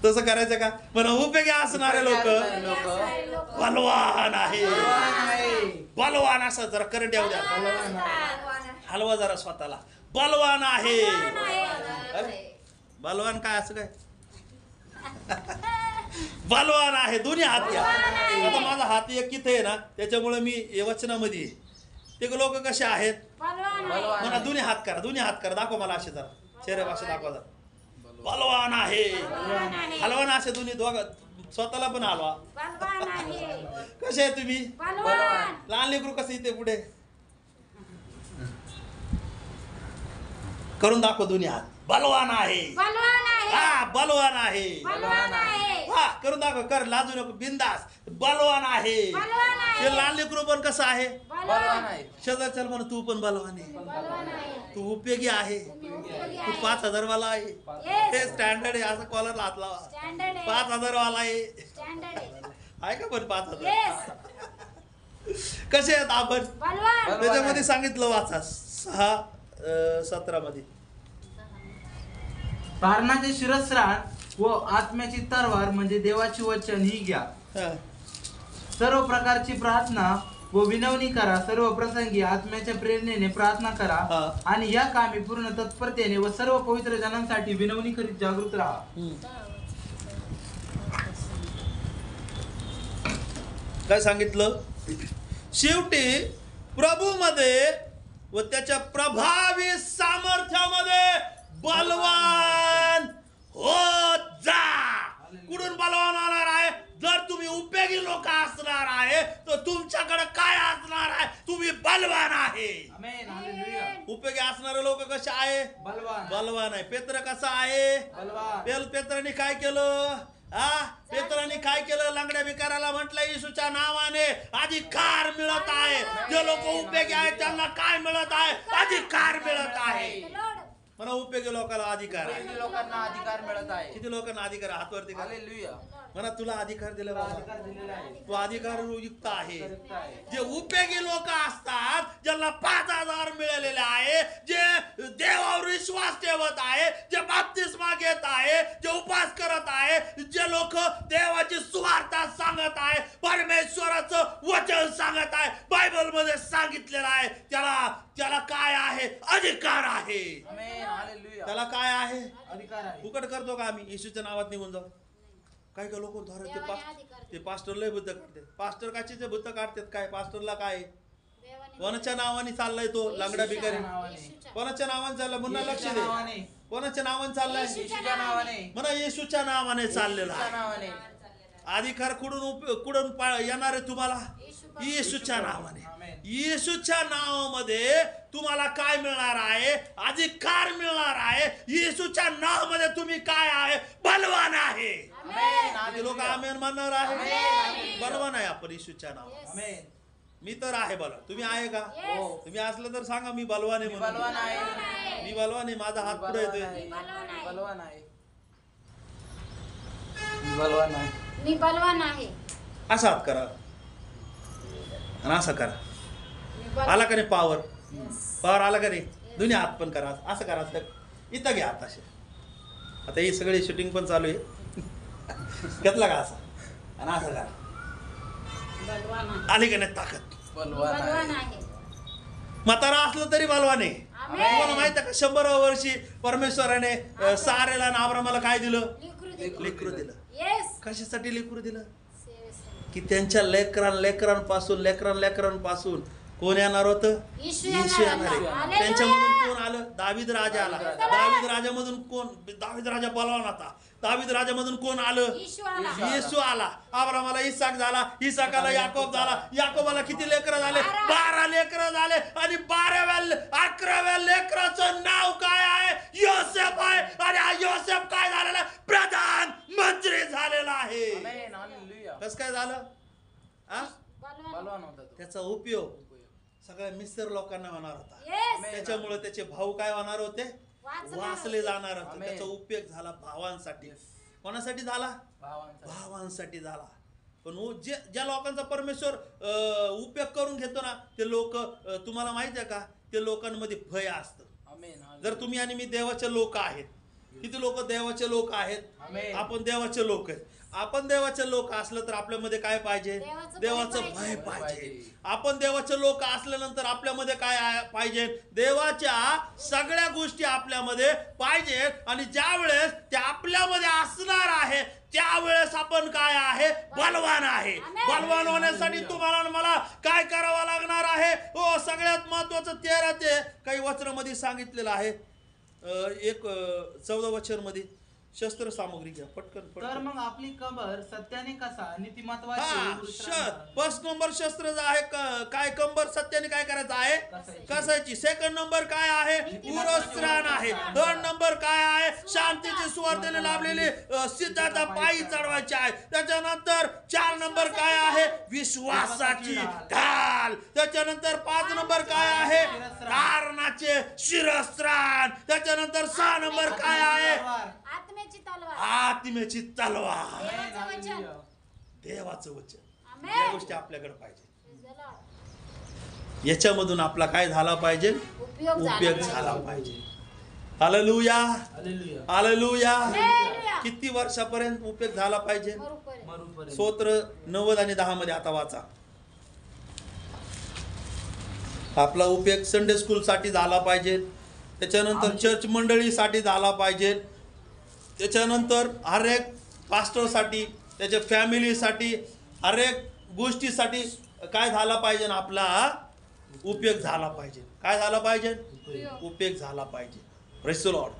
तसं करायचं का? म्हणा उपयोगी असणारे लोक बलवान आहे. बलवान असं जरा करंट येऊ द्या, हलवा जरा स्वतःला. बलवान आहे. बलवान काय असं काय? बलवान आहे. दोन्ही हात घ्या. आता माझा हात एक इथे आहे ना, त्याच्यामुळे मी वचनामध्ये ते लोक कसे आहेत म्हणा. दोन्ही हात करा, दोन्ही हात करा, दाखवा मला असे जरा चेहरे भाषा दाखवा जरा. बलवान आहे. हलवा ना असे दोन्ही दोघं, स्वतःला पण हलवा. कसे आहे तुम्ही? लहान लेकरू कसं इथे पुढे करून दाखव दोन्ही हात. बलवान आहे. हा बलवान आहे. हा करून दाखव, कर, लाजू नको, बिंदास. बलवान आहे. ते लहान लेकरू पण कसं आहे? शेजार चल म्हणून तू पण बलवान आहे. तू उपयोगी आहे. तू 5,000 वाला आहे. हे स्टँडर्ड आहे. असं कॉलरला हात लावा. 5,000 वाला आहे का पण 5,000? कसे आहेत आपण? त्याच्यामध्ये सांगितलं वाचा 6:17 मध्ये. तारणाचे शिरस्त्राण व आत्म्याची तरवार म्हणजे देवाची वचन ही घ्या. सर्व प्रकारची प्रार्थना व विनवणी करा. सर्व प्रसंगी आत्म्याच्या प्रेरणेने प्रार्थना करा आणि या कामी पूर्ण तत्परतेने व सर्व पवित्र जनांसाठी विनवणी करीत जागृत राहा. काय सांगितलं? शेवटी प्रभू मध्ये व त्याच्या प्रभावी सामर्थ्यामध्ये बलवान होत जा. कुठून बलवान होणार आहे? जर तुम्ही उपयोगी लोक असणार आहे तर तुमच्याकडे काय असणार आहे? तुम्ही बलवान आहे. उपयोगी असणारे लोक कसे आहे? बलवान आहे. पेत्र कसा आहे? पेत्राने काय केलं? पेत्राने काय केलं? लंगड्या भिकाराला म्हटलं येशूच्या नावाने अधिकार मिळत आहे. जे लोक उपयोगी आहेत त्यांना काय मिळत आहे? अधिकार मिळत आहे. म्हणा उपयोगी लोकांना अधिकार आहे. लोकांना अधिकार मिळत आहे. किती लोकांना अधिकार? हातवरती करा. हालेलुया. म्हणा तुला अधिकार दिला बाबा. तू अधिकार युक्त आहे. जे उपयोगी लोक असतात, ज्यांना 5,000 मिळालेले आहे, जे देवावर विश्वास ठेवत आहे, जे बाप्तिस्मा घेत आहे, जे उपास करत आहे, जे लोक देवाची सुवार्ता सांगत आहे, परमेश्वराचं वचन सांगत आहे, बायबल मध्ये सांगितलेलं आहे, त्याला काय आहे? अधिकार आहे. त्याला काय आहे? अधिकार आहे. फुकट करतो का आम्ही? येशूच्या नावात निघून जाऊ. काय काय लोक ते पास्टर लय भूत काढतात. पास्टर काचीचे भूत काढतात. काय पास्टरला काय? कोणाच्या नावाने चाललाय तो लंगडा भिकारी? कोणाच्या नावाने चाललाय? मुन्ना लक्ष दे. कोणाच्या नावाने चाललाय? म्हणा येशूच्या नावाने चाललेला आहे. अधिकार कुठून येणार आहे तुम्हाला? येशूच्या नावाने. येशूच्या नावामध्ये तुम्हाला काय मिळणार आहे? अधिकार मिळणार आहे. येशूच्या नावामध्ये तुम्ही काय आहे? बलवान आहे. लोक आमेन म्हणणार आहे. बलवान आहे आपण येशूच्या नावाने. मी तर आहे बलवान. तुम्ही आहे का? तुम्ही असलं तर सांगा मी बलवान आहे म्हणून. मी बलवान आहे. माझा हात पुढे येतोय. मी बलवान आहे. असा हात करा आणि असं करा. आला का नाही पावर? पावर आला का नाही? दोन्ही हात पण करा. असं करा. इथं घ्या हात असे. आता ही सगळी शूटिंग पण चालू आहे. घेतला का असा आणि असं करा. आली का नाही ताकद? बलवान आहे. म्हातारा असलं तरी बलवान आहे. तुम्हाला माहित आहे का 100व्या वर्षी परमेश्वराने सारेला आणि अब्रामाला काय दिलं? लेकरू दिलं. कशासाठी लेकरू दिलं? की त्यांच्या लेकरांपासून कोण येणार होतं? येशू येणार आहे. त्यांच्यामधून कोण आलं? दावीद राजा आला. दावीद राजामधून कोण? दावीद राजा बलवान होता. दावीद राजामधून कोण आलं? येशू आला. अब्रामाला इसाक झाला. इसाकाला याकोब झाला. याकोबाला किती लेकरं झाले? 12 लेकरं झाले. आणि 11व्या लेकराचं नाव काय आहे? योसेफ आहे. आणि हा योसेफ काय झालेला? प्रधान मंत्री झालेला आहे. कसं काय झालं? बलवान होता तो. त्याचा उपयोग सगळ्या मिस्टर लोकांना होणार होता. Yes. त्याच्यामुळे त्याचे भाऊ काय होणार होते? वाचणार वाचले होते. जाणार होते. Amen. त्याचा उपयोग झाला भावांसाठी. कोणासाठी झाला? भावांचा. भावांसाठी झाला. पण ज्या लोकांचा परमेश्वर उपयोग करून घेतो ना ते लोक, तुम्हाला माहिती आहे का, ते लोकांमध्ये भय असतं. आमेन. जर तुम्ही आणि मी देवाचे लोक आहेत, किती लोक देवाचे लोक आहेत? आमेन. आपण देवाचे लोक आहेत. आपण देवाचे लोक असलं तर आपल्यामध्ये काय पाहिजे? देवाचं देवाचं भय भय पाहिजे. पाहिजे. आपण देवाचे लोक असल्यानंतर आपल्यामध्ये काय पाहिजे? देवाच्या सगळ्या गोष्टी आपल्यामध्ये पाहिजेत. आणि ज्या वेळेस ते आपल्यामध्ये असणार आहे त्यावेळेस आपण काय आहे? बलवान आहे. आमेन. बलवान होण्यासाठी तुम्हाला आणि मला काय करावं लागणार आहे? हो, सगळ्यात महत्वाचं 13 ते काही वचनामध्ये सांगितलेलं आहे. 14 वचन मध्ये शस्त्र सामग्री घ्या पटकन तर पटकन. मग आपली कंबर सत्याने कसा हा, नीतिमत्वाची फर्स्ट नंबर शस्त्र जे आहे काय कंबर सत्याने काय करायचं आहे? कसायची. सेकंड नंबर काय आहे? उरस्त्राण आहे. थर्ड नंबर काय आहे? शांतीची सुवार्तेने लाभलेली सिद्धाचा पायी चढवायची आहे. त्याच्यानंतर 4 नंबर काय आहे? विश्वासाची ढाल. त्याच्यानंतर 5 नंबर काय आहे? कारणाचे शिरस्त्राण. त्याच्यानंतर 6 नंबर काय आहे? आत्म्याची तलवार. आत्म्याची तलवार. देवाचं वचन. देवाचं वचन. आमेन. या गोष्टी आपल्याकडे पाहिजे. Praise the Lord. याच्यामधून आपला काय झाला पाहिजे? उपयोग उपयोग झाला पाहिजे. Hallelujah, hallelujah. हालेलुया. किती वर्षापर्यंत उपयोग झाला पाहिजे? मरुपर्यंत. स्तोत्र 90 आणि 10 मध्ये आता वाचा. आपला उपयोग संडे स्कूल साठी झाला पाहिजे. त्याच्यानंतर चर्च मंडळीसाठी झाला पाहिजे. त्याच्यानंतर हर एक पास्टरसाठी, त्याच्या फॅमिलीसाठी, हर एक गोष्टीसाठी काय झाला पाहिजे? आपला उपयोग झाला पाहिजे. काय झाला पाहिजे? उपयोग झाला पाहिजे. Praise the Lord.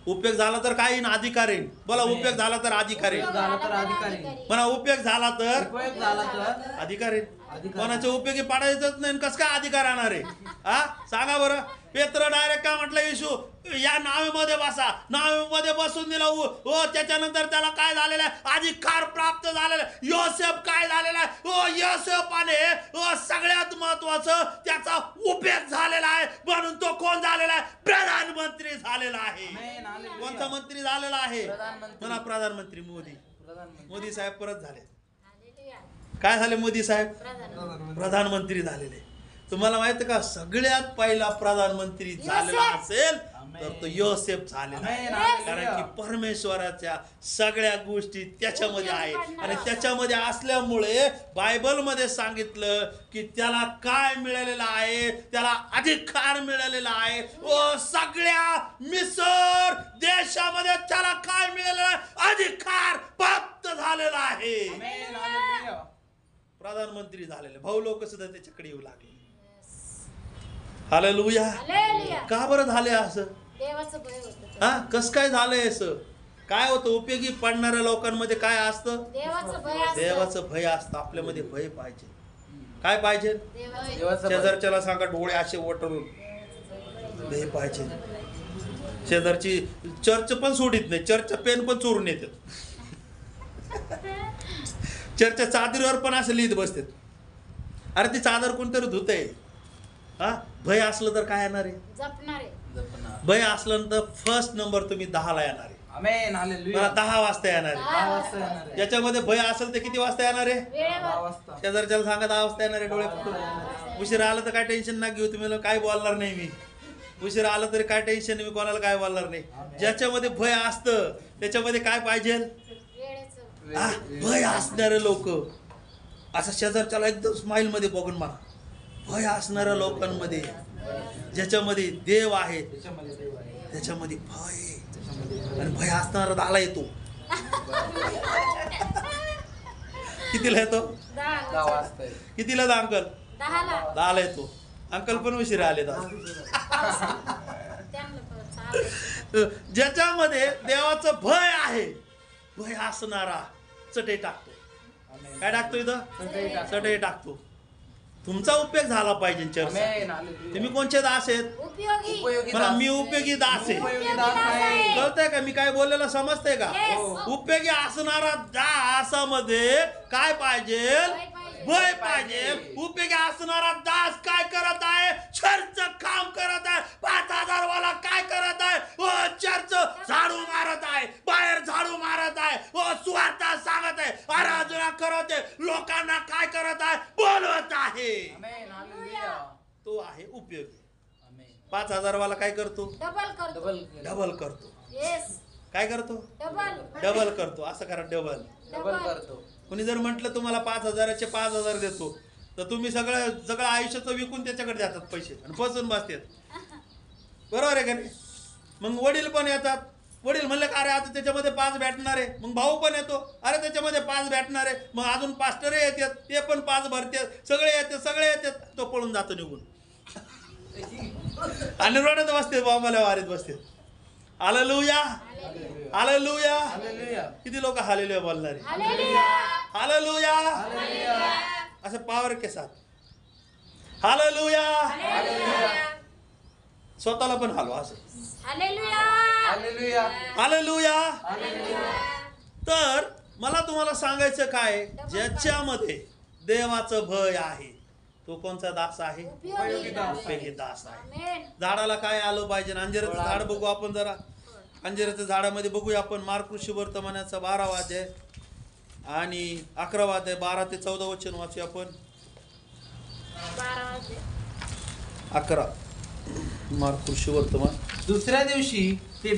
उपयोग झाला तर काय येईन? अधिकार येईन. बोला, उपयोग झाला तर अधिकार येईन. झाला तर अधिकारी. म्हणा, उपयोग झाला तर उपयोग झाला तर अधिकार येईन. अधिकार. कोणाच्या उपयोगी पाडायचंच नाही. कसं काय अधिकार आणणार आहे? हा, सांगा बरं. पेत्र डायरेक्ट काय म्हटलं? येशू या नावेमध्ये बसा. नावेमध्ये बसून दिला. हो, त्याच्यानंतर त्याला काय झालेलं आहे? अधिकार प्राप्त झालेला आहे. योसेफ काय झालेला आहे? हो, योसेफाने सगळ्यात महत्वाचं त्याचा उपयोग झालेला आहे. म्हणून तो कोण झालेला आहे? प्रधानमंत्री झालेला आहे. आमेन. हालेलुया. कोणता मंत्री झालेला आहे? प्रधानमंत्री. म्हणा, प्रधानमंत्री मोदी. प्रधानमंत्री. मोदी साहेब परत झाले. हालेलुया. काय झाले? मोदी साहेब प्रधान. प्रधानमंत्री झालेले. तुम्हाला माहित का सगळ्यात पहिला प्रधानमंत्री झालेला योसेफ. असेल तर तो योसेफ झालेला आहे. आमेन. कारण हालेलुया. की परमेश्वराच्या सगळ्या गोष्टी त्याच्यामध्ये आहेत. आणि त्याच्यामध्ये असल्यामुळे बायबलमध्ये सांगितलं की त्याला काय मिळालेलं आहे? त्याला अधिकार मिळालेला आहे. सगळ्या मिसर देशामध्ये त्याला काय मिळालेला आहे? अधिकार प्राप्त झालेला आहे. आमेन. हालेलुया. प्रधानमंत्री झालेले भाऊ लोक सुद्धा त्याच्याकडे येऊ लागले. हालेलुया. हालेलुया. का बरं झाले असं? देवाचं भय होतं. हा, कस काय झालंय असं? काय होतं? उपयोगी पडणाऱ्या लोकांमध्ये काय असतं? देवाचं भय असतं. देवाचं भय असतं. आपल्यामध्ये भय पाहिजे. काय पाहिजे? देवाचं देवाचं भय. शेजारच्याला सांगा डोळे असे वटरून भय पाहिजे. शेजारची चर्च पण सोडित नाही. चर्च पेन पण चोरून येतात. चर्चच्या चादरीवर पण असं लिहित बसतात. अरे ती चादर कोणतरी धुतय. हा, भय असलं तर काय येणार आहे? जपणारे. जपणार. भय असलं तर फर्स्ट नंबर तुम्ही 10 ला येणार आहे. आमेन. हालेलुया. मला 10 वाजता येणार आहे. 10 वाजता येणार आहे. ज्याच्यामध्ये भय असेल तर किती वाजता येणार आहे? 10 वेळेवर. वाजता. शेजारच्याला सांगा 10 वाजता येणार आहे. डोळे फुटून. उशीर आलं तर काय टेन्शन ना घेऊ. तुम्ही काय बोलणार नाही मी. उशीर आलं तरी काय टेन्शन नाही. मी कोणाला काय बोलणार नाही. ज्याच्यामध्ये भय असतं त्याच्यामध्ये काय पाहिजे? वेळेचं. भय असणारे लोक. असं शेजारच्याला एकदम स्माइल मध्ये बघून मला. भय असणाऱ्या लोकांमध्ये ज्याच्यामध्ये देव आहे त्याच्यामध्ये देव आहे. त्याच्यामध्ये भय आहे. त्याच्यामध्ये आणि भय असणारा दाला येतो. कितीला येतो? 10 वाजता आहे. कितीला दा अंकल? 10ला. 10ला येतो. अंकल पण उशिरा आले. ज्याच्यामध्ये देवाचं भय आहे, भय असणारा चटई टाकतो. आमेन. काय टाकतो इथं? चटई टाकतो. चटई टाकतो. तुमचा उपयोग झाला पाहिजे चर्च. आमेन. हालेलुया. तुम्ही कोणचे दास आहेत? उपयोगी. उपयोगी मला दास. मी उपयोगी दास आहे. उपयोगी दास आहे. कळतंय का मी काय बोललेलं? समजतंय का? Yes. उपयोगी असणारा दासामध्ये काय पाहिजे? भय पाहिजे. भय पाहिजे. उपयोगी असणारा दास काय करत आहे? चर्च काम करत आहे. 5,000 वाला काय करत आहे? चर्च झाडू मारत आहे, बाहेर झाडू मारत आहे, सुवार्थ सांगत आहे, आराधना करत आहे, लोकांना काय करत आहे? बोलवत आहे. तो आहे उपयोगी. 5,000 वाला काय करतो? डबल करतो. काय करतो? डबल करतो. असं करा, डबल करतो. कोणी जर म्हटलं तुम्हाला 5,000चे 5,000 देतो, तर तुम्ही सगळं आयुष्याचं विकून त्याच्याकडे देतात पैसे आणि फसून बसतात. बरोबर आहे का नाही? मग वडील पण येतात. वडील म्हणले का अरे आता त्याच्यामध्ये 5 भेटणार आहे. मग भाऊ पण येतो, अरे त्याच्यामध्ये 5 भेटणार आहे. मग अजून पास्टरही येतात, ते पण 5 भरतात. सगळे येतात. तो पळून जातो निघून आणि रडत बसते, बाबाला वारीत बसते. Hallelujah, hallelujah. किती लोक हालेलुया बोलणारे? हालेलुया. असं पावर के साथ हालेलुया. स्वतःला पण हलवा असं हालेलुया. तर मला तुम्हाला सांगायचं काय, ज्याच्यामध्ये देवाचं भय आहे तो कोणचा दास आहे? उपयोगी दास आहे. झाडाला काय आलं पाहिजे? अंजिराचं झाड बघू आपण जरा. अंजिराच्या झाडामध्ये बघूया आपण. मार्क वर्तमानाचा 12वा अध्याय आणि 11वा अध्याय 12 ते 14 वचन वाचूया आपण. 11 मार्क वर्तमान. दुसऱ्या दिवशी ते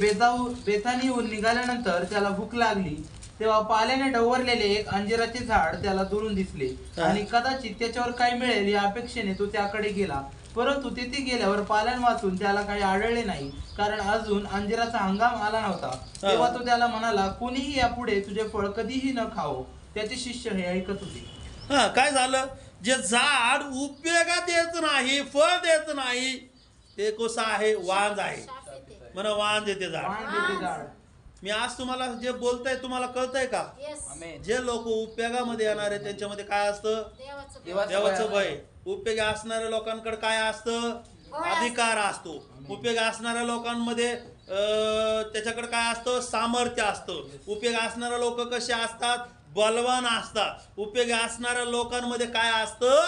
बेथानीहून निघाल्यानंतर त्याला भूक लागली. तेव्हा पाल्याने डवरलेले एक अंजिराचे झाड त्याला दुरून दिसले आणि कदाचित त्याच्यावर काही मिळेल या अपेक्षेने तो त्याकडे गेला. परंतु तिथे गेल्यावर पाल्यान वाचून त्याला काही आढळले नाही, कारण अजून अंजिराचा हंगाम आला नव्हता. तेव्हा तो त्याला म्हणाला, कोणीही यापुढे तुझे फळ कधीही न खावो. त्याचे शिष्य हे ऐकत होते. काय झालं? जे झाड उपयोगात येत नाही, फळ देत नाही, ते कसं आहे? वांज आहे. म्हणा वांज येते झाड. मी आज तुम्हाला जे बोलतोय तुम्हाला कळतंय का? जे लोक उपयोगामध्ये येणार आहे त्यांच्यामध्ये काय असतं? देवाचं भय. उपयोगी असणाऱ्या लोकांकडे काय असतं? अधिकार असतो. उपयोगी असणाऱ्या लोकांमध्ये त्याच्याकडे काय असतं? सामर्थ्य असतं. उपयोगी असणारे लोक कसे असतात? बलवान असतात. उपयोगी असणाऱ्या लोकांमध्ये काय असतं?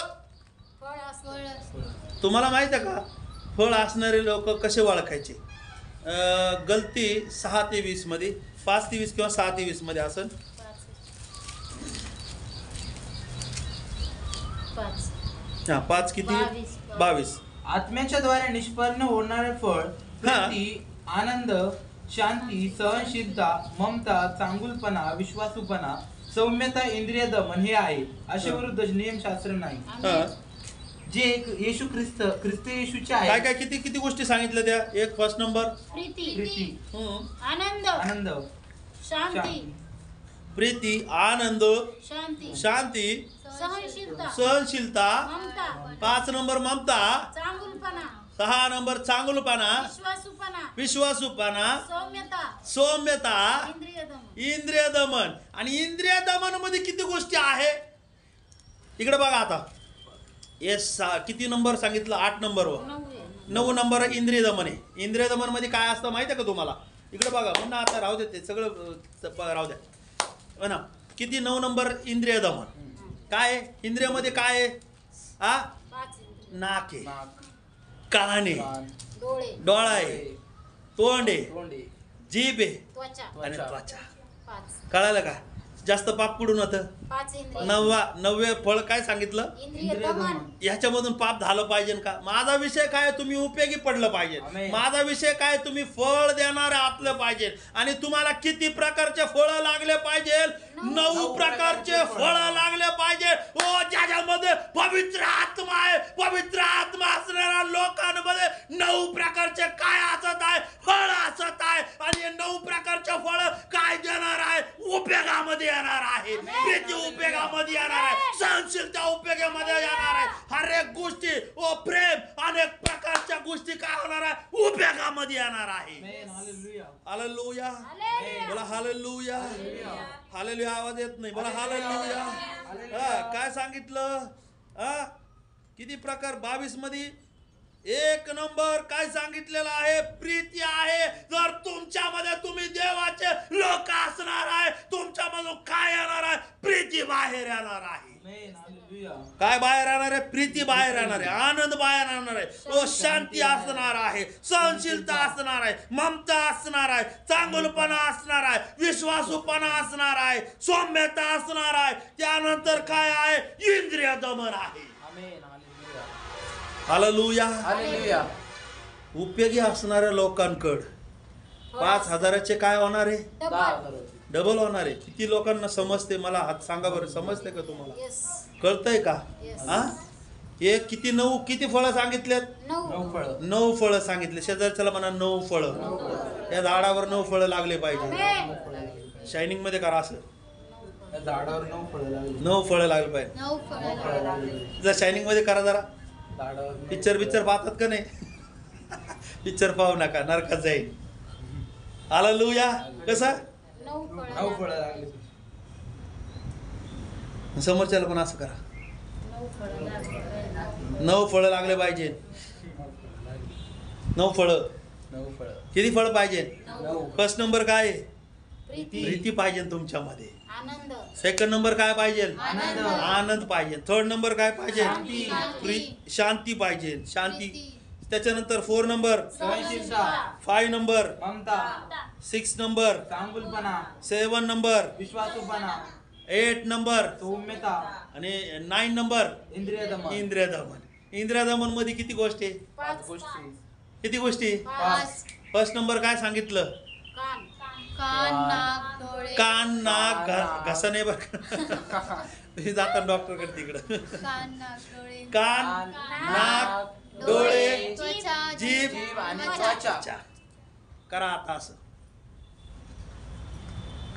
तुम्हाला माहित आहे का फळ असणारे लोक कसे ओळखायचे? गलती 6 ते 20 मध्ये, 5 ते 20 किंवा 6 ते 20 मध्ये असेल. 5 किती? 22. आत्म्याच्या द्वारे निष्पन्न होणारे फळ प्रीती, आनंद, शांती, सहनशीलता, ममता, चांगुलपणा, विश्वासूपणा, सौम्यता, इंद्रिय दमन हे आहे. असे विरुद्ध नियमशास्त्र नाही. जे येशू ख्रिस्त येशूचे आहे. काय किती गोष्टी सांगितल्या त्या? एक फर्स्ट नंबर प्रीती, आनंद, शांती, प्रीती, आनंद, शांती, सहनशीलता, 5 नंबर ममता, 6 नंबर चांगुलपणा, विश्वासूपणा, सौम्यता, इंद्रिय दमन. आणि इंद्रिय दमन मध्ये किती गोष्टी आहे? इकडे बघा आता. किती नंबर सांगितलं? 8 नंबरवर. 9 नंबर इंद्रिय दमन आहे. इंद्रिय दमन मध्ये काय असतं माहिती आहे का तुम्हाला? इकडे बघा. म्हणून आता राहू दे, ते सगळं राहू द्या ना. किती? 9 नंबर इंद्रिय दमन. काय इंद्रियामध्ये काय आहे? नाक आहे, कान आहे, डोळा आहे, तोंड आहे, जीभ आहे आणि त्वचा. कळालं का? जास्त पाप कुठून होतं? 9वे फळ काय सांगितलं? ह्याच्यामधून पाप झालं पाहिजे का? माझा विषय काय? तुम्ही उपयोगी पडलं पाहिजे. माझा विषय काय? तुम्ही फळ देणारे असलं पाहिजे. आणि तुम्हाला किती प्रकारचे फळं लागले पाहिजे? 9 प्रकारचे फळं लागले पाहिजे. ज्याच्यामध्ये पवित्र आत्मा आहे. पवित्र आत्मा असणाऱ्या लोकांमध्ये 9 प्रकारचे काय असत आहे? फळ असत आहे. आणि 9 प्रकारचे फळ काय देणार आहे? उपयोगामध्ये येणार आहे. प्रीती उपयोगामध्ये येणार आहे. सहनशीलता उपयोगामध्ये येणार आहे. हर एक गोष्टी प्रेम अनेक प्रकारच्या गोष्टी काय होणार आहे? उपयोगामध्ये येणार आहे. हालेलुया. बोला हालेलुया. हालेलुया. आवाज येत नाही. बोला हालेलुया. काय सांगितलं? किती प्रकार? 22 मध्ये 1 नंबर काय सांगितलेलं आहे? प्रीती आहे. जर तुमच्यामध्ये तुम्ही देवाचे लोक असणार आहे, तुमच्यामधून काय येणार आहे? प्रीती बाहेर येणार आहे. काय बाहेर राहणार आहे? प्रीती बाहेर राहणार आहे, आनंद बाहेर राहणार आहे, ओ शांती असणार आहे, सहनशीलता असणार आहे, ममता असणार आहे, चांगुलपणा असणार आहे, विश्वासूपणा असणार आहे, सौम्यता असणार आहे. त्यानंतर काय आहे? इंद्रिय दमन आहे. हालेलुया. उपयोगी असणाऱ्या लोकांकडं 5,000चे काय होणार आहे? डबल होणार आहे. किती लोकांना समजते? मला हात सांगा बरं, समजते का तुम्हाला? येस कळतंय का? येस. हा, एक किती फळं सांगितलेत? 9 फळं सांगितले. शेजारच्याला म्हणा 9 फळं. या झाडावर 9 फळं लागले पाहिजे. आमेन. शायनिंग मध्ये करा असं, झाडावर 9 फळं लागली. 9 फळं लागले पाहिजे. 9 फळं लागली. जर शायनिंग मध्ये करा जरा. झाडावर पिक्चर पाहतात का नाही? पिक्चर पाहू नका, नरकात जाईल. हालेलुया. कसं? 9 9 फळं लागली. समोरच्याला पण असं करा. 9 फळं लागली. 9 फळं लागले पाहिजे. 9 फळं. 9 फळं. किती फळं पाहिजे? 9. फर्स्ट नंबर काय आहे? प्रीती, प्रीती पाहिजे तुमच्यामध्ये. आनंद, सेकंड नंबर काय पाहिजे? आनंद. आनंद पाहिजे. थर्ड नंबर काय पाहिजे? शांती. शांती पाहिजे. शांती. प्रीती, त्याच्यानंतर 4 नंबर, सहनशीलता, 5 नंबर, ममता, 6 नंबर, चांगुलपणा, 7 नंबर, विश्वासूपणा, 8 नंबर सौम्यता, आणि 9 नंबर इंद्रिय दमन. इंद्रिय दमन. इंद्रिय दमन मध्ये किती गोष्टी? 5 गोष्टी. किती गोष्टी? 5 फर्स्ट नंबर काय सांगितलं? कान, कान, नाक, डोळे, कान, नाक, घसा नाही बरं. तुम्ही जाता डॉक्टरकडे तिकडं. कान, नाक, डोळे, कान, नाक, डोळे, त्वचा, जीभ जीभ आणि त्वचा. अच्छा. करा आता असं.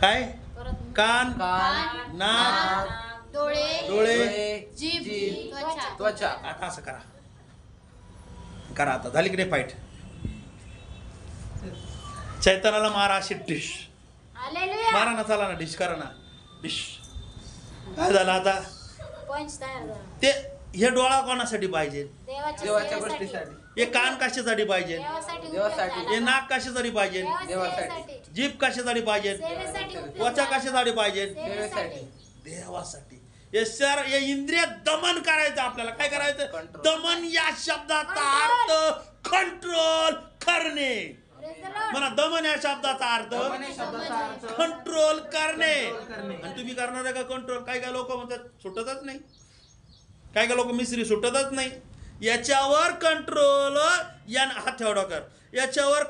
काय? परत कान, कान, नाक, डोळे, डोळे, जीभ, त्वचा. त्वचा. आता असं करा. करा आता. झाली की नाही फाईट? चैतनाला मारा अशी डिश. हालेलुया. मारा ना, चला ना, डिश करा ना, डिश. काय झालं आता? पंच तयार झाला. ते हे डोळा कोणासाठी पाहिजे? देवाच्या देवाच्या गोष्टीसाठी. हे कान कशासाठी पाहिजे? देवासाठी देवासाठी. उपयोग हे झाला. नाक कशासाठी पाहिजे? देवासाठी. सेवेसाठी. जीभ कशासाठी पाहिजे? सेवेसाठी उपयोग त्वचा झाला. कशासाठी पाहिजे? सेवेसाठी. देवासाठी. हे इंद्रिय दमन करायचं आपल्याला. काय करायचं? Control. दमन या शब्दाचा अर्थ कंट्रोल करणे. Praise the Lord. म्हणा, दमन या शब्दाचा अर्थ दमन या शब्दाचा अर्थ कंट्रोल करणे. Control करणे. आणि तुम्ही करणार आहे का कंट्रोल? काही काय लोक म्हणतात सुटतच नाही. काही काय लोक मिस्त्री सुटतच नाही. याच्यावर कंट्रोल हात ठेवा डॉक्टर. याच्यावर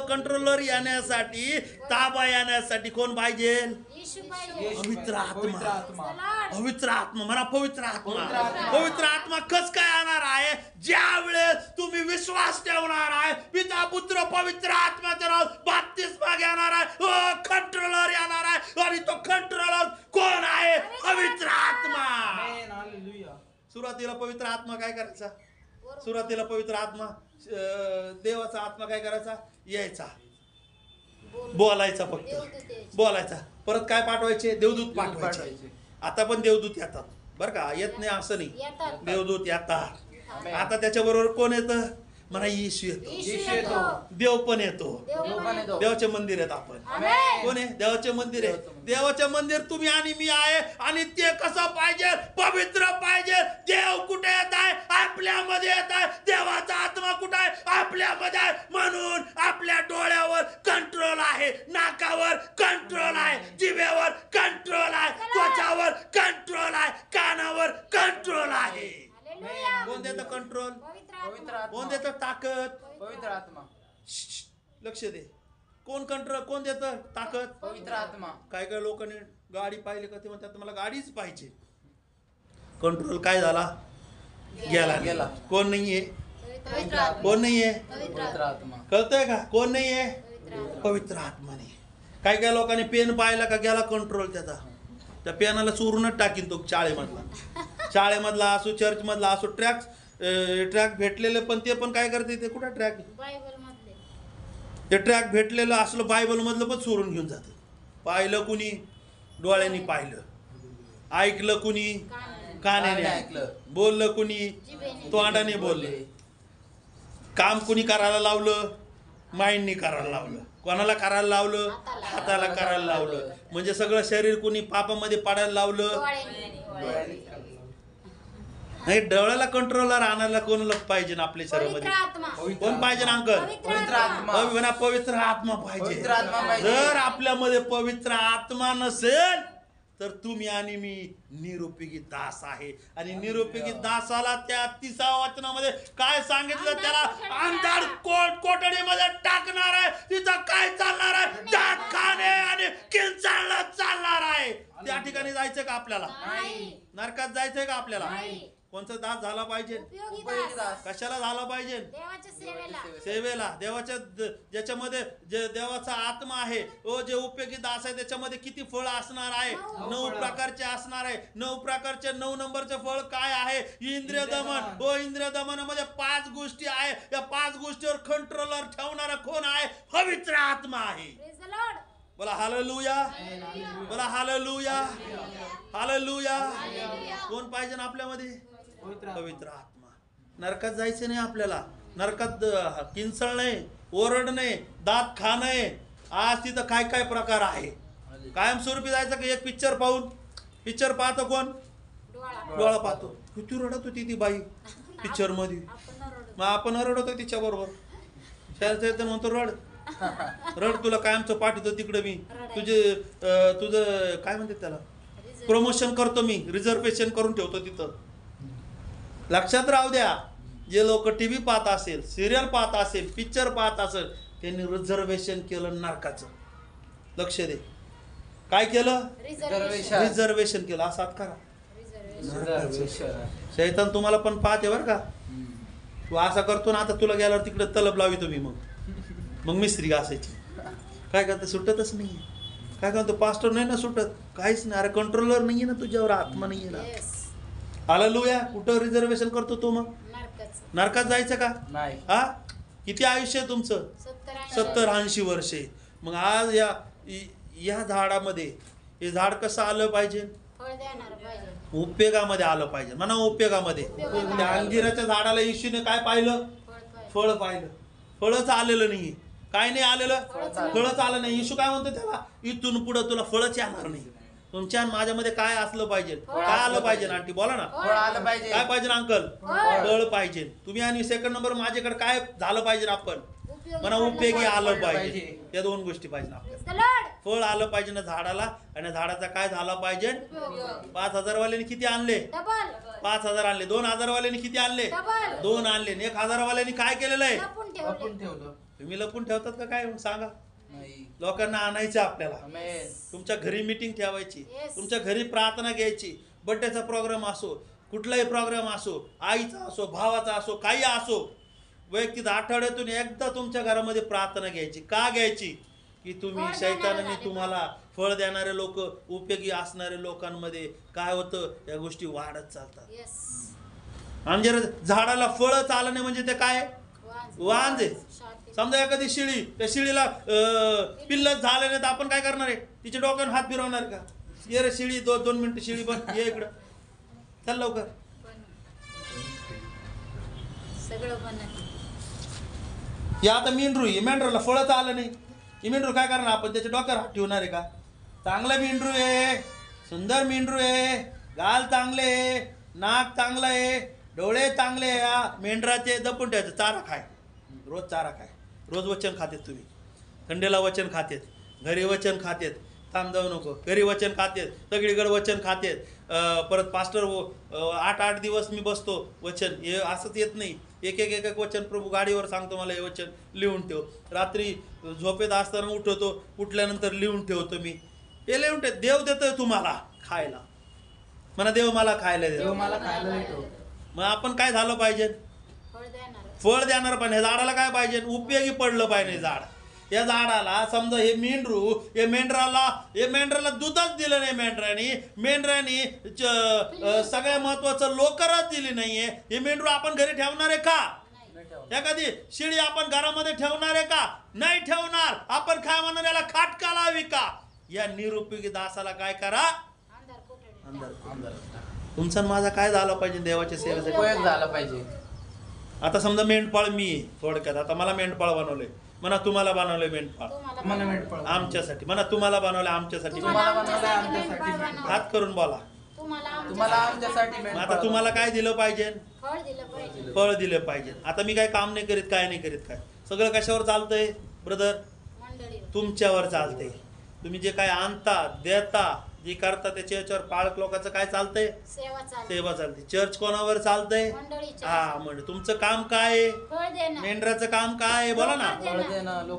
कंट्रोलर येण्यासाठी, ताबा येण्यासाठी कोण पाहिजे? येशू पाहिजे. पवित्र आत्मा. पवित्र आत्मा. Lord. पवित्र आत्मा. म्हणा पवित्र आत्मा. पवित्र आत्मा. पवित्र आत्मा कस काय येणार आहे? ज्या वेळेस तुम्ही विश्वास ठेवणार आहे, पिता पुत्र पवित्र आत्म्याच्या नाव बाप्तिस्मा घेणार आहे, कंट्रोलर येणार आहे. आणि तो कंट्रोलर कोण आहे? पवित्र आत्मा. आमेन. हालेलुया. सुरुवातीला पवित्र आत्मा काय करायचा? सुरुवातीला पवित्र आत्मा, देवाचा आत्मा काय करायचा? यायचा, बोलायचा, फक्त देवदूत यायचे. बोलायचा. परत काय पाठवायचे? देवदूत पाठवायचे. पाठवायचे. आता पण देवदूत येतात बरं का, येत नाही असं नाही. येतात. देवदूत येतात. आमेन. आता त्याच्याबरोबर कोण येतं? म्हणा येशू येतो, येशू येतो. देव पण येतो. देव देव पण पण येतो. येतो. देवाचे मंदिर आहेत आपण. आमेन. कोण आहे? देवाचे मंदिर आहे. देवाचं मंदिर. देवाचे मंदिर तुम्ही आणि मी आहे. आणि ते कसं पाहिजे? पवित्र पाहिजे. देव कुठे येत आहे? आपल्यामध्ये येत आहे. देवाचा आत्मा कुठे आहे? आपल्यामध्ये आहे. म्हणून आपल्या डोळ्यावर कंट्रोल आहे, नाकावर कंट्रोल आहे, जिभेवर कंट्रोल आहे, त्वचावर कंट्रोल आहे, कानावर कंट्रोल आहे. हालेलुया. कोण देतं कंट्रोल? पवित्र पवित्र आत्मा. कोण आत्मा. देतं ताकद? पवित्र आत्मा. लक्ष दे. कोण कंट्रोल? कोण देतं ताकद? पवित्र आत्मा. काय काय लोकांनी गाडी पाहिली का ते म्हणतात मला गाडीच पाहिजे. कंट्रोल काय झाला? गेला. गेला. कोण नाहीये? पवित्र आत्मा. कोण नाहीये? पवित्र आत्मा. कळतंय का? कोण नाहीये? पवित्र आत्मा. पवित्र आत्माने. काय काय लोकांनी पेन पाहिला का गेला कंट्रोल त्याचा. त्या पेनाला चोरूनच टाकीन तो शाळेमधला असो, चर्च मधला असो. ट्रॅक भेटलेले पण ते पण काय करते? ते कुठं ट्रॅक? बायबल मधले. ते ट्रॅक भेटलेलं असलं बायबल मधलं पण चोरून घेऊन जातं. पाहिलं कुणी? डोळ्यांनी पाहिलं. ऐकलं कुणी? कान. कानाने ऐकलं. ऐकलं. बोललं कुणी? जिभेने. तोंडाने बोलले. काम कुणी करायला लावलं? माइंडनी करायला लावलं. कोणाला करायला लावलं? हाताला करायला लावलं. म्हणजे सगळं शरीर कुणी पापामध्ये पाडायला लावलं? डोळ्याने. डोळ्यांनी. नाही, डोळ्याला कंट्रोलर आणायला कोण पाहिजे ना आपल्या पवित्र शरीरामध्ये? आत्मा. कोण पाहिजे ना अंकल? पवित्र आत्मा. पवित्र आत्मा पाहिजे. पवित्र आत्मा पाहिजे. जर आपल्यामध्ये पवित्र आत्मा नसेल तर तुम्ही आणि मी निरुपयोगी दास आहे. आणि निरुपयोगी दासाला त्या 30व्या वचनामध्ये काय सांगितलं? त्याला अंधार कोठडीमध्ये टाकणार आहे. तिथं काय चालणार आहे? दात खाणे आणि किंचाळणं चालणार आहे. त्या ठिकाणी जायचं का आपल्याला? नाही. नरकात जायचंय का आपल्याला? नाही. कोणचा दास झाला पाहिजे? उपयोगी दास. कशाला झाला पाहिजे? देवाच्या सेवेला. सेवेला. देवाच्या ज्याच्यामध्ये जे देवाचा आत्मा आहे, ओ जे उपयोगी दास आहे, त्याच्यामध्ये किती फळ असणार आहे? 9 प्रकारचे असणार आहे. 9 प्रकारचे 9 नंबरचे फळ काय आहे? इंद्रिय दमन. ओ इंद्रिय दमनामध्ये 5 गोष्टी आहे. या 5 गोष्टीवर कंट्रोलर ठेवणारा कोण आहे? पवित्र आत्मा आहे. Praise the Lord. बोला हालेलुया. बोला हालेलुया. हालेलुया. कोण पाहिजे ना आपल्यामध्ये? पवित्र आत्मा. नरकात जायचं नाही आपल्याला. नरकात किंचळ नाही, ओरड नाही, दात खाणे. आज तिथं काय काय प्रकार आहे. कायमस्वरूपी जायचं की एक पिक्चर पाहून? पिक्चर पाहतो कोण? डोळा पाहतो. किती रडत होती ती बाई पिक्चर मध्ये. मग आपण रडतो तिच्या बरोबर. शाळेत म्हणतो रड रड, तुला कायमचं पाठवतो तिकडे मी. तुझं काय म्हणते त्याला? प्रमोशन करतो मी. रिझर्वेशन करून ठेवतो तिथं. लक्षात राहू द्या, जे लोक टीव्ही पाहत असेल, सिरियल पाहत असेल, पिक्चर पाहत असेल, त्यांनी रिझर्वेशन केलं नरकाचं. लक्ष दे. काय केलं? रिझर्वेशन केलं. असा हात करा. शैतान तुम्हाला पण पाहते बरं का. तू असा करतो ना, आता तुला गेल्यावर तिकडे तलब लावी तुम्ही. मग मिस्त्री असायची. काय करता? सुटतच नाही. काय करतो? पास्टर नाही ना सुटत. काहीच नाही. अरे कंट्रोलर नाहीये ना तुझ्यावर, आत्मा नाहीये ना. हालेलुया. कुठं रिझर्वेशन करतो तू? मग नरकात जायचं का? नाही. हा? किती आयुष्य आहे तुमचं? 70-80 वर्षे. मग आज या झाडामध्ये हे झाड कसं आलं पाहिजे? उपयोगामध्ये आलं पाहिजे. म्हणा उपयोगामध्ये. त्या अंजिराच्या झाडाला येशूने काय पाहिलं? फळ पाहिलं. फळच आलेलं नाहीये. काय नाही आलेलं? फळच आलं नाही. येशू काय म्हणतो त्याला? इथून पुढे तुला फळच येणार नाही. तुमच्या माझ्यामध्ये काय असलं पाहिजे? काय आलं पाहिजे? आंटी बोला ना. काय पाहिजे अंकल? फळ पाहिजे. तुम्ही आणि सेकंड नंबर माझ्याकडे काय झालं पाहिजे? आपण म्हणा उपयोगी आलं पाहिजे. या 2 गोष्टी पाहिजे आपल्याला. फळ आलं पाहिजे ना झाडाला, आणि झाडाचा काय झाला पाहिजे? 5,000 वाल्याने किती आणले? 5,000 आणले. 2,000 वाल्याने किती आणले? 2 आणले. 1,000 वाल्याने काय केलेलं आहे? तुम्ही लपून ठेवतात का काय? सांगा. लोकांना आणायचं आपल्याला. तुमच्या घरी मीटिंग ठेवायची, तुमच्या घरी प्रार्थना घ्यायची. बर्थडेचा प्रोग्राम असो, कुठलाही प्रोग्राम असो, आईचा असो, भावाचा असो, काही असो, वैयक्तिक आठवड्यातून एकदा तुमच्या घरामध्ये प्रार्थना घ्यायची. का घ्यायची? की तुम्ही शैतानाने तुम्हाला फळ देणारे लोक, उपयोगी असणारे लोकांमध्ये काय होतं? या गोष्टी वाढत चालतात. आणि जर झाडाला फळच आलं नाही म्हणजे ते काय? वांज आहे. समजा एखादी शिळी, त्या शिळीला पिल्लच झाले नाही तर आपण काय करणार आहे? तिच्या डोक्यावर हात फिरवणार का? ये रे शिळी, 2 मिनिटं शिळी बन, ये इकडं, चल लवकर. या आता मेंढरू, मेंढरूला फळच आलं नाही. ही मेंढरू काय करणार? आपण त्याच्या डोक्यावर हात ठेवणार आहे का? चांगला मेंढरू आहे, सुंदर मेंढरू आहे, गाल चांगले, नाक चांगलं आहे, डोळे चांगले. मेंढराचे जपून ठेवायचं. चारा खाय, रोज चारा खाय. रोज वचन खातेत तुम्ही. खंडेला वचन खातेत, घरी वचन खातेत. थांब जाऊ नको. घरी वचन खातेत, सगळीकडे वचन खातेत. परत पास्टर 8 दिवस मी बसतो वचन. हे असंच येत नाही. एक वचन प्रभू गाडीवर सांगतो, मला हे वचन लिहून ठेव. रात्री झोपेत असताना उठवतो, उठल्यानंतर लिहून ठेवतो मी. हे लिहून ठेव. देव देतोय तुम्हाला खायला. म्हणा देव मला खायला देतो. मग आपण काय झालं पाहिजे? फळ देणार पाहिजे. झाडाला काय पाहिजे? उपयोगी पडलं पाहिजे झाड. या झाडाला समजा हे मेंढरू, हे मेंढराला दूधच दिलं नाही मेंढराने सगळ्यात महत्वाचं लोकरच दिली नाहीये. हे मेंढरू आपण घरी ठेवणार आहे का? एखादी शिळी आपण घरामध्ये ठेवणार आहे का? नाही ठेवणार. आपण काय म्हणणार? याला खाटका लावी का? या निरुपयोगी दासाला काय करा? अंधार. तुमचा माझा काय झाला पाहिजे? देवाच्या सेवेसाठी झाला पाहिजे. आता समजा मेंढपाळ मी आहे, थोडक्यात. आता मला मेंढपाळ बनवलंय. म्हणा तुम्हाला बनवलंय मेंढपाळ आमच्यासाठी. म्हणा तुम्हाला बनवलंय आमच्यासाठी. हात करून बोला. तुम्हाला आमच्यासाठी मग आता तुम्हाला काय दिलं पाहिजे? फळ दिलं पाहिजे. फळ दिलं पाहिजे. आता मी काय काम नाही करीत, काय नाही करीत, काय सगळं कशावर चालतंय ब्रदर? मंडळीवर. तुमच्यावर चालतंय. तुम्ही जे काय आणता, देता, जे करता त्याच्या याच्यावर पाळक लोकांचं काय चालतंय? सेवा चालते. सेवा चालते. चर्च कोणावर चालतंय? मंडळीच्या. हा, म्हणजे तुमचं काम काय आहे? फळ देणं. मेंढराचं काम काय आहे? बोला ना.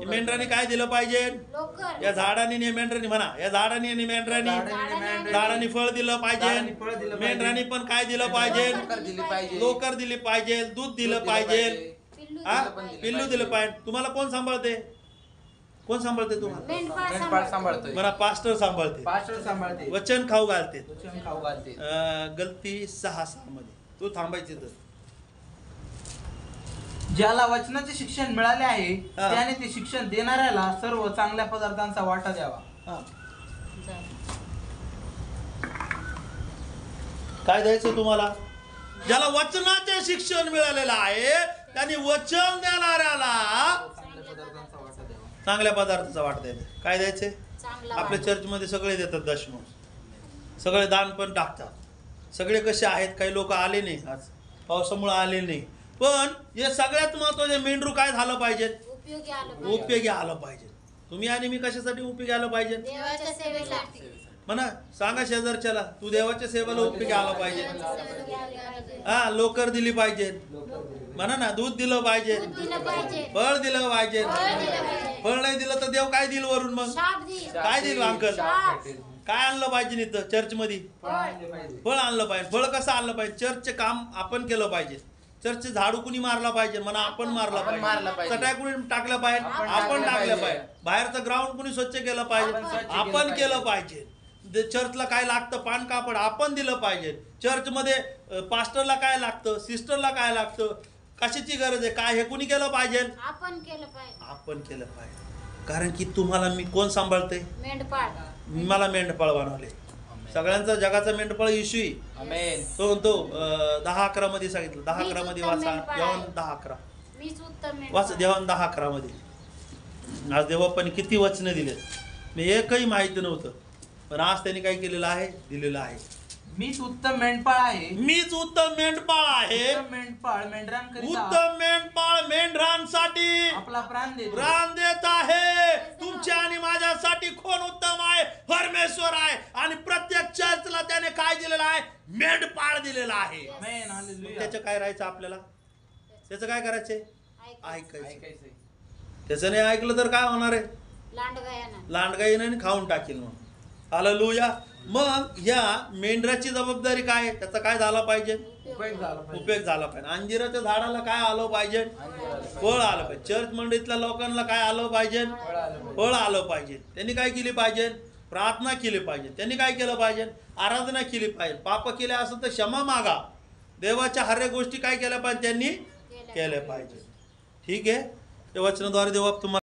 मेंढराने काय दिलं पाहिजे? लोकर. या झाडाने आणि मेंढराने म्हणा, या झाडाने आणि मेंढराने झाडाने फळ दिलं पाहिजे. मेंढराने पण काय दिलं पाहिजे? लोकर दिली पाहिजे, दूध दिलं पाहिजे, पिल्लू हा दिलं पाहिजे. पिल्लू दिलं पाहिजे. तुम्हाला कोण सांभाळते? कोण सांभाळते तुम्हाला? मेंढपाळ सांभाळतोय. मला पास्टर सांभाळते, पास्टर सांभाळते, वचन खाऊ घालते. वचन खाऊ घालते. गलती 6:6 मध्ये तू थांबायची तर. ज्याला वचनाचे शिक्षण मिळाले आहे हा. त्याने ते शिक्षण देणाऱ्याला सर्व चांगल्या पदार्थांचा वाटा द्यावा. हा. काय द्यायचं तुम्हाला? ज्याला वचनाचे शिक्षण मिळालेलं आहे त्यांनी वचन देणाऱ्याला चांगल्या पदार्थांचा वाटा द्यावा. चांगल्या पदार्थाचा वाट द्यायचा. काय द्यायचे? चांगला आपल्या चर्चमध्ये सगळे देतात दशम, सगळे दान पण टाकतात. सगळे कसे आहेत? काही लोक आले नाही, आज पावसामुळे आले नाही, पण हे सगळ्यात महत्वाचे मेंढरू काय झालं पाहिजे? उपयोगी आलं पाहिजे. उपयोगी आलं पाहिजे. तुम्ही आणि मी कशासाठी उपयोगी आलं पाहिजे? देवाच्या सेवेला. म्हणा, सांगा शेजारच्याला, तू देवाच्या सेवेला उपयोगी आला पाहिजे. हा, लोकर दिली पाहिजे, म्हणा ना, दूध दिलं पाहिजे, दूध दिलं पाहिजे. फळ दिलं पाहिजे. फळ दिलं पाहिजे. फळ नाही दिलं तर देव काय दिल वरून? मग शाप दिल. काय दिल अंकल? शाप. काय आणलं पाहिजे इथं चर्च मध्ये? फळ आणले पाहिजे. फळ आणलं पाहिजे. फळ कसं आणलं पाहिजे? चर्चचे काम आपण केलं पाहिजे. चर्चचे झाडू कुणी मारला पाहिजे? म्हणा, आपण मारला पाहिजे. चटाई कुणी टाकल्या पाहिजे? आपण टाकल्या पाहिजे. बाहेरचं ग्राउंड कुणी स्वच्छ केलं पाहिजे? आपण केलं पाहिजे. चर्चला काय लागतं? पान कापड आपण दिलं पाहिजे. चर्चमध्ये पास्टरला काय लागतं? सिस्टरला काय लागतं? कशाची गरज आहे? काय हे कुणी केलं पाहिजे? आपण केलं पाहिजे. आपण केलं पाहिजे. कारण की तुम्हाला मी कोण सांभाळते? मेंढपाळ. मला मेंढपाळ बनवले. सगळ्यांचा जगाचा मेंढपाळ येशू आहे. आमेन. तो म्हणतो 10-11 मध्ये सांगितलं. 10-11 मध्ये वाचा. देवान 10-11 मीच उत्तम वाच. देवान 10-11 मध्ये. आज देवापाने किती वचनं दिलेत, मी एकही माहिती नव्हतं, पण आज त्यांनी काय केलेलं आहे? दिलेलं आहे. मीच उत्तम मेंढपाळ आहे. मीच उत्तम मेंढपाळ आहे. उत्तम मेंढपाळ मेंढरांकरिता उत्तम मेंढपाळ मेंढरांसाठी आपला प्राण देतो. प्राण देत आहे. तुमच्या आणि माझ्यासाठी कोण उत्तम आहे? परमेश्वर आहे. आणि प्रत्येक चर्चला त्याने काय दिलेलं आहे? मेंढपाळ दिलेला आहे. आमेन. हालेलुया. त्याचं काय राहायचं आपल्याला? त्याचं काय करायचंय? ऐकायचं. ऐकायचंय. त्याचं नाही ऐकलं तर काय होणार आहे? लांडगायानं. लांडगाईने खाऊन टाकेल. मग हालेलुया. मग या मेंढराची जबाबदारी काय आहे? त्याचा काय झाला पाहिजे? उपयोग झाला पाहिजे. उपयोग झाला पाहिजे. अंजिराच्या झाडाला काय आलं पाहिजे? फळ आलं पाहिजे. चर्च मंडळीतल्या लोकांना काय आलं पाहिजे? फळ आलं पाहिजे. त्यांनी काय केली पाहिजे? प्रार्थना केली पाहिजे. त्यांनी काय केलं पाहिजे? आराधना केली पाहिजे. पाप केले असेल तर क्षमा मागा. देवाच्या हर एक गोष्टी काय केल्या पाहिजे? त्यांनी केल्या पाहिजे. ठीक आहे. त्या वचनाद्वारे देव तुम्हाला